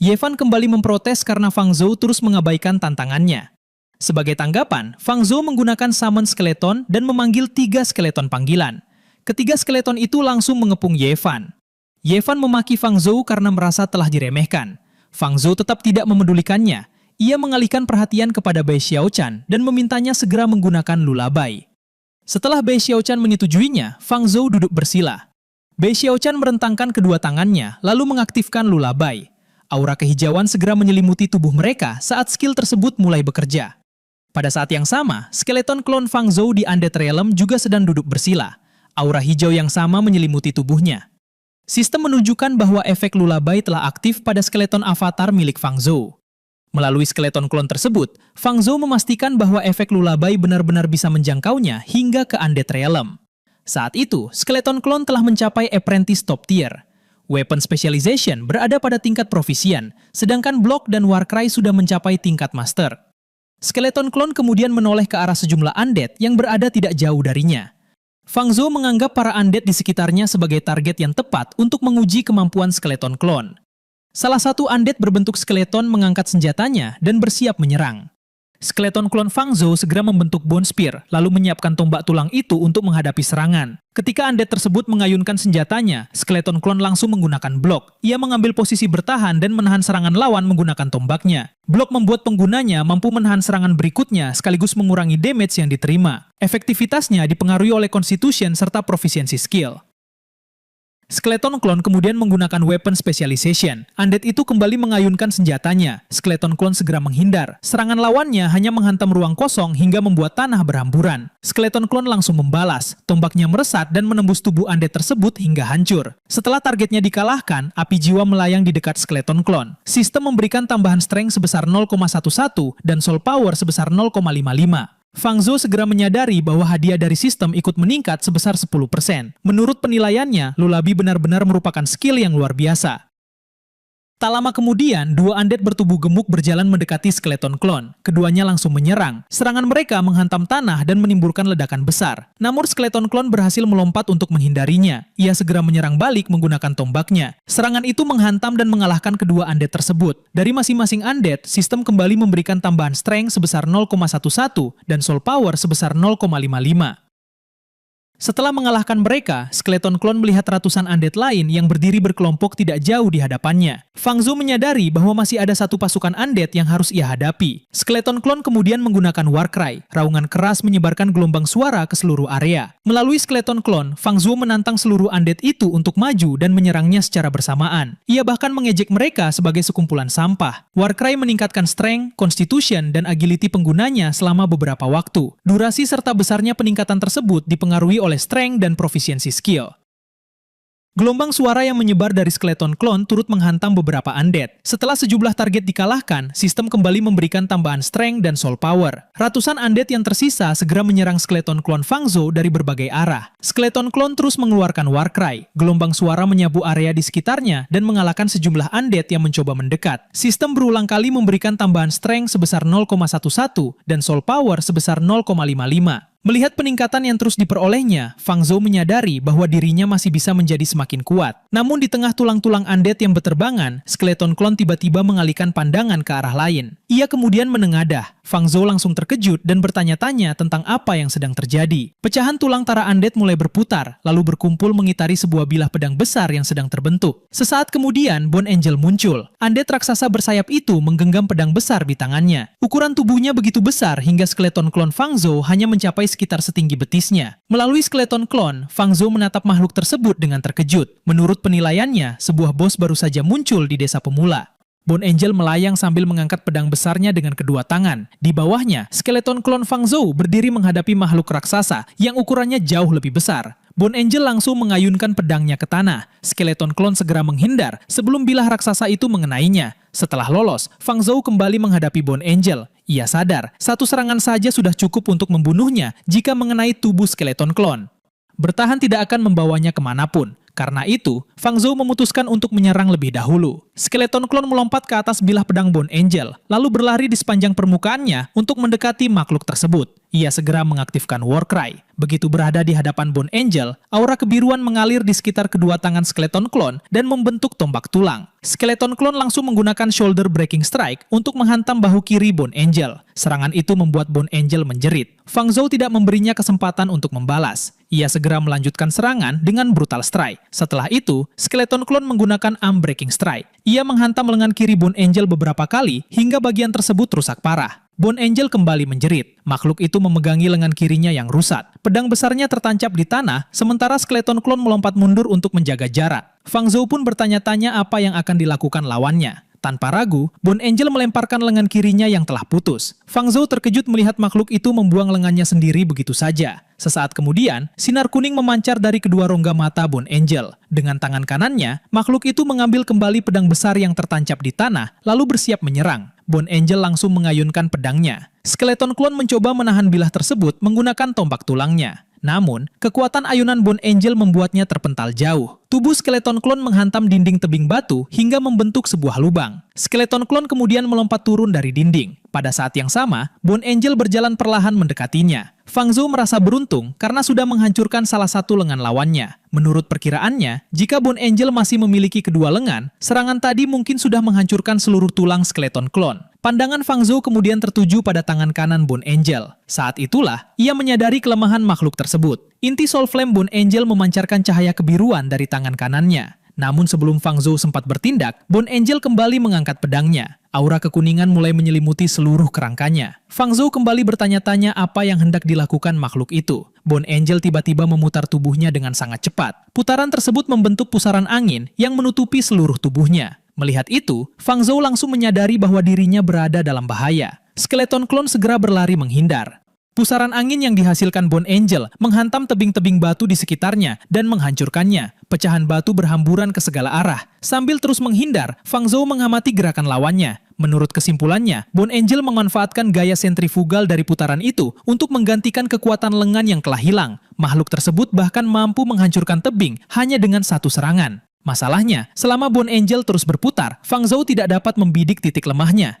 Ye Fan kembali memprotes karena Fang Zhou terus mengabaikan tantangannya. Sebagai tanggapan, Fang Zhou menggunakan summon skeleton dan memanggil 3 skeleton panggilan. Ketiga skeleton itu langsung mengepung Ye Fan. Ye Fan memaki Fang Zhou karena merasa telah diremehkan. Fang Zhou tetap tidak memedulikannya. Ia mengalihkan perhatian kepada Bai Xiaochan dan memintanya segera menggunakan Lullaby. Setelah Bai Xiaochan menyetujuinya, Fang Zhou duduk bersila. Bai Xiaochan merentangkan kedua tangannya lalu mengaktifkan Lullaby. Aura kehijauan segera menyelimuti tubuh mereka saat skill tersebut mulai bekerja. Pada saat yang sama, skeleton klon Fang Zhou di Undead Realm juga sedang duduk bersila. Aura hijau yang sama menyelimuti tubuhnya. Sistem menunjukkan bahwa efek Lullaby telah aktif pada skeleton avatar milik Fang Zhou. Melalui skeleton klon tersebut, Fang Zhou memastikan bahwa efek Lullaby benar-benar bisa menjangkaunya hingga ke Undead Realm. Saat itu, skeleton klon telah mencapai Apprentice Top Tier. Weapon Specialization berada pada tingkat Proficient, sedangkan Block dan Warcry sudah mencapai tingkat Master. Skeleton klon kemudian menoleh ke arah sejumlah Undead yang berada tidak jauh darinya. Fang Zhou menganggap para undead di sekitarnya sebagai target yang tepat untuk menguji kemampuan skeleton klon. Salah satu undead berbentuk skeleton mengangkat senjatanya dan bersiap menyerang. Skeleton klon Fang Zhou segera membentuk Bone Spear, lalu menyiapkan tombak tulang itu untuk menghadapi serangan. Ketika undead tersebut mengayunkan senjatanya, skeleton klon langsung menggunakan blok. Ia mengambil posisi bertahan dan menahan serangan lawan menggunakan tombaknya. Blok membuat penggunanya mampu menahan serangan berikutnya sekaligus mengurangi damage yang diterima. Efektivitasnya dipengaruhi oleh Constitution serta Proficiency skill. Skeleton klon kemudian menggunakan Weapon Specialization. Undead itu kembali mengayunkan senjatanya. Skeleton klon segera menghindar. Serangan lawannya hanya menghantam ruang kosong hingga membuat tanah berhamburan. Skeleton klon langsung membalas. Tombaknya meresat dan menembus tubuh undead tersebut hingga hancur. Setelah targetnya dikalahkan, api jiwa melayang di dekat skeleton klon. Sistem memberikan tambahan strength sebesar 0,11 dan soul power sebesar 0,55. Fang Zhou segera menyadari bahwa hadiah dari sistem ikut meningkat sebesar 10%. Menurut penilaiannya, Lullaby benar-benar merupakan skill yang luar biasa. Tak lama kemudian, dua undead bertubuh gemuk berjalan mendekati skeleton clone. Keduanya langsung menyerang. Serangan mereka menghantam tanah dan menimbulkan ledakan besar. Namun skeleton clone berhasil melompat untuk menghindarinya. Ia segera menyerang balik menggunakan tombaknya. Serangan itu menghantam dan mengalahkan kedua undead tersebut. Dari masing-masing undead, sistem kembali memberikan tambahan strength sebesar 0,11 dan soul power sebesar 0,55. Setelah mengalahkan mereka, skeleton clone melihat ratusan undead lain yang berdiri berkelompok tidak jauh di hadapannya. Fang Zhou menyadari bahwa masih ada satu pasukan undead yang harus ia hadapi. Skeleton clone kemudian menggunakan war cry. Raungan keras menyebarkan gelombang suara ke seluruh area. Melalui skeleton clone, Fang Zhou menantang seluruh undead itu untuk maju dan menyerangnya secara bersamaan. Ia bahkan mengejek mereka sebagai sekumpulan sampah. War cry meningkatkan strength, constitution, dan agility penggunanya selama beberapa waktu. Durasi serta besarnya peningkatan tersebut dipengaruhi oleh strength dan proficiency skill. Gelombang suara yang menyebar dari skeleton clone turut menghantam beberapa undead. Setelah sejumlah target dikalahkan, sistem kembali memberikan tambahan strength dan soul power. Ratusan undead yang tersisa segera menyerang skeleton clone Fang Zhou dari berbagai arah. Skeleton clone terus mengeluarkan war cry. Gelombang suara menyapu area di sekitarnya dan mengalahkan sejumlah undead yang mencoba mendekat. Sistem berulang kali memberikan tambahan strength sebesar 0,11 dan soul power sebesar 0,55. Melihat peningkatan yang terus diperolehnya, Fang Zhou menyadari bahwa dirinya masih bisa menjadi semakin kuat. Namun di tengah tulang-tulang undead yang berterbangan, skeleton clone tiba-tiba mengalihkan pandangan ke arah lain. Ia kemudian menengadah. Fang Zhou langsung terkejut dan bertanya-tanya tentang apa yang sedang terjadi. Pecahan tulang tara undead mulai berputar, lalu berkumpul mengitari sebuah bilah pedang besar yang sedang terbentuk. Sesaat kemudian, Bone Angel muncul. Undead raksasa bersayap itu menggenggam pedang besar di tangannya. Ukuran tubuhnya begitu besar hingga skeleton clone Fang Zhou hanya mencapai sekitar setinggi betisnya. Melalui skeleton clone, Fang Zhou menatap makhluk tersebut dengan terkejut. Menurut penilaiannya, sebuah bos baru saja muncul di desa pemula. Bone Angel melayang sambil mengangkat pedang besarnya dengan kedua tangan. Di bawahnya, skeleton clone Fang Zhou berdiri menghadapi makhluk raksasa yang ukurannya jauh lebih besar. Bone Angel langsung mengayunkan pedangnya ke tanah. Skeleton clone segera menghindar sebelum bilah raksasa itu mengenainya. Setelah lolos, Fang Zhou kembali menghadapi Bone Angel. Ia sadar, satu serangan saja sudah cukup untuk membunuhnya jika mengenai tubuh skeleton clone. Bertahan tidak akan membawanya kemanapun. Karena itu, Fang Zhou memutuskan untuk menyerang lebih dahulu. Skeleton clone melompat ke atas bilah pedang Bone Angel, lalu berlari di sepanjang permukaannya untuk mendekati makhluk tersebut. Ia segera mengaktifkan war cry. Begitu berada di hadapan Bone Angel, aura kebiruan mengalir di sekitar kedua tangan skeleton clone dan membentuk tombak tulang. Skeleton clone langsung menggunakan shoulder breaking strike untuk menghantam bahu kiri Bone Angel. Serangan itu membuat Bone Angel menjerit. Fang Zhou tidak memberinya kesempatan untuk membalas. Ia segera melanjutkan serangan dengan brutal strike. Setelah itu, skeleton clone menggunakan arm breaking strike. Ia menghantam lengan kiri Bone Angel beberapa kali hingga bagian tersebut rusak parah. Bone Angel kembali menjerit. Makhluk itu memegangi lengan kirinya yang rusak. Pedang besarnya tertancap di tanah, sementara skeleton clone melompat mundur untuk menjaga jarak. Fang Zhou pun bertanya-tanya apa yang akan dilakukan lawannya. Tanpa ragu, Bone Angel melemparkan lengan kirinya yang telah putus. Fang Zhou terkejut melihat makhluk itu membuang lengannya sendiri begitu saja. Sesaat kemudian, sinar kuning memancar dari kedua rongga mata Bone Angel. Dengan tangan kanannya, makhluk itu mengambil kembali pedang besar yang tertancap di tanah, lalu bersiap menyerang. Bone Angel langsung mengayunkan pedangnya. Skeleton clone mencoba menahan bilah tersebut menggunakan tombak tulangnya. Namun, kekuatan ayunan Bone Angel membuatnya terpental jauh. Tubuh skeleton clone menghantam dinding tebing batu hingga membentuk sebuah lubang. Skeleton clone kemudian melompat turun dari dinding. Pada saat yang sama, Bone Angel berjalan perlahan mendekatinya. Fang Zhou merasa beruntung karena sudah menghancurkan salah satu lengan lawannya. Menurut perkiraannya, jika Bone Angel masih memiliki kedua lengan, serangan tadi mungkin sudah menghancurkan seluruh tulang skeleton clone. Pandangan Fang Zhou kemudian tertuju pada tangan kanan Bone Angel. Saat itulah, ia menyadari kelemahan makhluk tersebut. Inti Soul Flame Bone Angel memancarkan cahaya kebiruan dari tangan kanannya. Namun sebelum Fang Zhou sempat bertindak, Bone Angel kembali mengangkat pedangnya. Aura kekuningan mulai menyelimuti seluruh kerangkanya. Fang Zhou kembali bertanya-tanya apa yang hendak dilakukan makhluk itu. Bone Angel tiba-tiba memutar tubuhnya dengan sangat cepat. Putaran tersebut membentuk pusaran angin yang menutupi seluruh tubuhnya. Melihat itu, Fang Zhou langsung menyadari bahwa dirinya berada dalam bahaya. Skeleton clone segera berlari menghindar. Pusaran angin yang dihasilkan Bone Angel menghantam tebing-tebing batu di sekitarnya dan menghancurkannya. Pecahan batu berhamburan ke segala arah. Sambil terus menghindar, Fang Zhou mengamati gerakan lawannya. Menurut kesimpulannya, Bone Angel memanfaatkan gaya sentrifugal dari putaran itu untuk menggantikan kekuatan lengan yang telah hilang. Makhluk tersebut bahkan mampu menghancurkan tebing hanya dengan satu serangan. Masalahnya, selama Bone Angel terus berputar, Fang Zhou tidak dapat membidik titik lemahnya.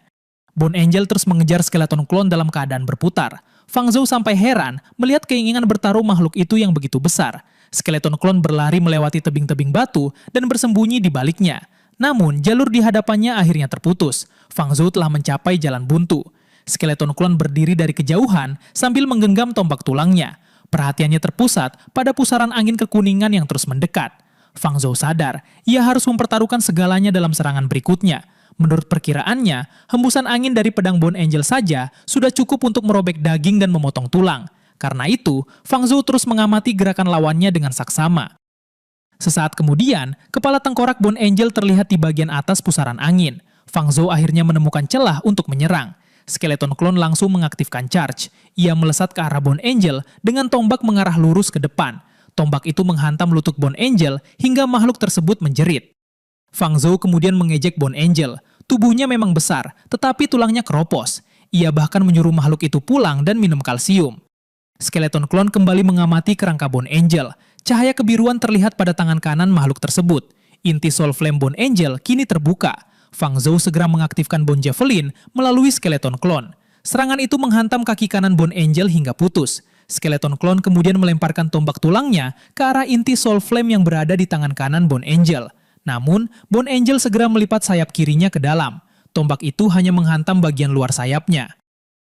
Bone Angel terus mengejar skeleton klon dalam keadaan berputar. Fang Zhou sampai heran melihat keinginan bertaruh makhluk itu yang begitu besar. Skeleton klon berlari melewati tebing-tebing batu dan bersembunyi di baliknya. Namun, jalur di hadapannya akhirnya terputus. Fang Zhou telah mencapai jalan buntu. Skeleton klon berdiri dari kejauhan sambil menggenggam tombak tulangnya. Perhatiannya terpusat pada pusaran angin kekuningan yang terus mendekat. Fang Zhou sadar, ia harus mempertaruhkan segalanya dalam serangan berikutnya. Menurut perkiraannya, hembusan angin dari pedang Bone Angel saja sudah cukup untuk merobek daging dan memotong tulang. Karena itu, Fang Zhou terus mengamati gerakan lawannya dengan saksama. Sesaat kemudian, kepala tengkorak Bone Angel terlihat di bagian atas pusaran angin. Fang Zhou akhirnya menemukan celah untuk menyerang. Skeleton klon langsung mengaktifkan charge. Ia melesat ke arah Bone Angel dengan tombak mengarah lurus ke depan. Tombak itu menghantam lutut Bone Angel hingga makhluk tersebut menjerit. Fang Zhou kemudian mengejek Bone Angel. Tubuhnya memang besar, tetapi tulangnya keropos. Ia bahkan menyuruh makhluk itu pulang dan minum kalsium. Skeleton klon kembali mengamati kerangka Bone Angel. Cahaya kebiruan terlihat pada tangan kanan makhluk tersebut. Inti Soul Flame Bone Angel kini terbuka. Fang Zhou segera mengaktifkan Bone Javelin melalui skeleton klon. Serangan itu menghantam kaki kanan Bone Angel hingga putus. Skeleton klon kemudian melemparkan tombak tulangnya ke arah inti Soul Flame yang berada di tangan kanan Bone Angel. Namun, Bone Angel segera melipat sayap kirinya ke dalam. Tombak itu hanya menghantam bagian luar sayapnya.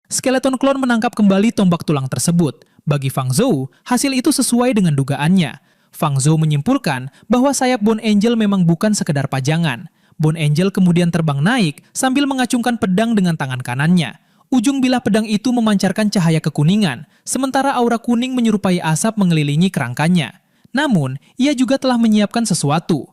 Skeleton klon menangkap kembali tombak tulang tersebut. Bagi Fang Zhou, hasil itu sesuai dengan dugaannya. Fang Zhou menyimpulkan bahwa sayap Bone Angel memang bukan sekedar pajangan. Bone Angel kemudian terbang naik sambil mengacungkan pedang dengan tangan kanannya. Ujung bilah pedang itu memancarkan cahaya kekuningan, sementara aura kuning menyerupai asap mengelilingi kerangkanya. Namun, ia juga telah menyiapkan sesuatu.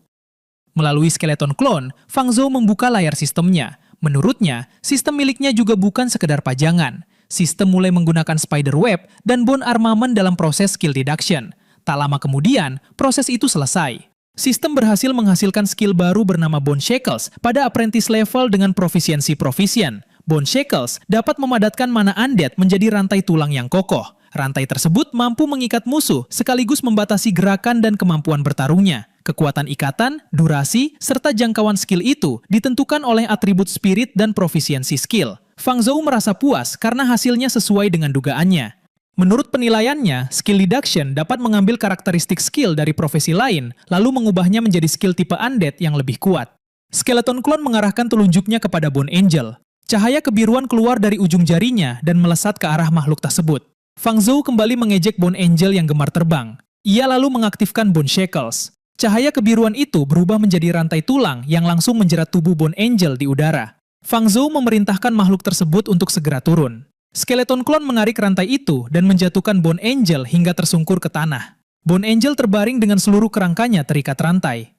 Melalui skeleton klon, Fang Zhou membuka layar sistemnya. Menurutnya, sistem miliknya juga bukan sekedar pajangan. Sistem mulai menggunakan spider web dan bone armament dalam proses skill deduction. Tak lama kemudian, proses itu selesai. Sistem berhasil menghasilkan skill baru bernama Bone Shackles pada apprentice level dengan profisiensi proficient. Bone Shackles dapat memadatkan mana undead menjadi rantai tulang yang kokoh. Rantai tersebut mampu mengikat musuh sekaligus membatasi gerakan dan kemampuan bertarungnya. Kekuatan ikatan, durasi, serta jangkauan skill itu ditentukan oleh atribut spirit dan profisiensi skill. Fang Zhou merasa puas karena hasilnya sesuai dengan dugaannya. Menurut penilaiannya, skill deduction dapat mengambil karakteristik skill dari profesi lain, lalu mengubahnya menjadi skill tipe undead yang lebih kuat. Skeleton klon mengarahkan telunjuknya kepada Bone Angel. Cahaya kebiruan keluar dari ujung jarinya dan melesat ke arah makhluk tersebut. Fang Zhou kembali mengejek Bone Angel yang gemar terbang. Ia lalu mengaktifkan Bone Shackles. Cahaya kebiruan itu berubah menjadi rantai tulang yang langsung menjerat tubuh Bone Angel di udara. Fang Zhou memerintahkan makhluk tersebut untuk segera turun. Skeleton klon menarik rantai itu dan menjatuhkan Bone Angel hingga tersungkur ke tanah. Bone Angel terbaring dengan seluruh kerangkanya terikat rantai.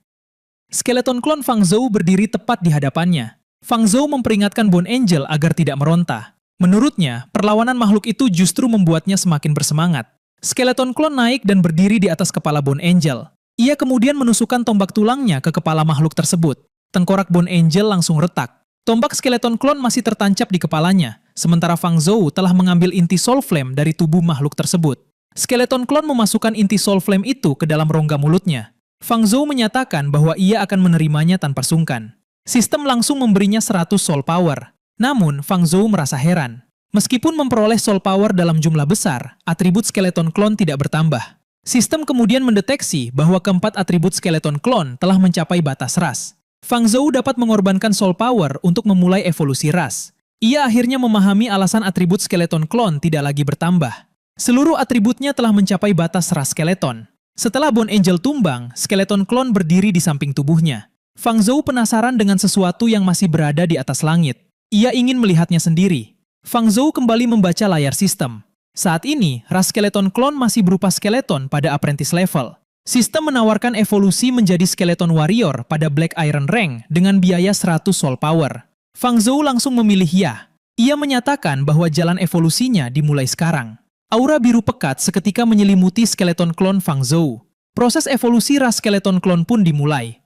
Skeleton klon Fang Zhou berdiri tepat di hadapannya. Fang Zhou memperingatkan Bone Angel agar tidak meronta. Menurutnya, perlawanan makhluk itu justru membuatnya semakin bersemangat. Skeleton klon naik dan berdiri di atas kepala Bone Angel. Ia kemudian menusukkan tombak tulangnya ke kepala makhluk tersebut. Tengkorak Bone Angel langsung retak. Tombak skeleton klon masih tertancap di kepalanya, sementara Fang Zhou telah mengambil inti Soul Flame dari tubuh makhluk tersebut. Skeleton klon memasukkan inti Soul Flame itu ke dalam rongga mulutnya. Fang Zhou menyatakan bahwa ia akan menerimanya tanpa sungkan. Sistem langsung memberinya 100 Soul Power. Namun, Fang Zhou merasa heran. Meskipun memperoleh Soul Power dalam jumlah besar, atribut skeleton klon tidak bertambah. Sistem kemudian mendeteksi bahwa keempat atribut skeleton klon telah mencapai batas ras. Fang Zhou dapat mengorbankan Soul Power untuk memulai evolusi ras. Ia akhirnya memahami alasan atribut skeleton klon tidak lagi bertambah. Seluruh atributnya telah mencapai batas ras skeleton. Setelah Bone Angel tumbang, skeleton klon berdiri di samping tubuhnya. Fang Zhou penasaran dengan sesuatu yang masih berada di atas langit. Ia ingin melihatnya sendiri. Fang Zhou kembali membaca layar sistem. Saat ini, ras skeleton klon masih berupa skeleton pada apprentice level. Sistem menawarkan evolusi menjadi skeleton warrior pada Black Iron Rank dengan biaya 100 Soul Power. Fang Zhou langsung memilih ya. Ia menyatakan bahwa jalan evolusinya dimulai sekarang. Aura biru pekat seketika menyelimuti skeleton klon Fang Zhou. Proses evolusi ras skeleton klon pun dimulai.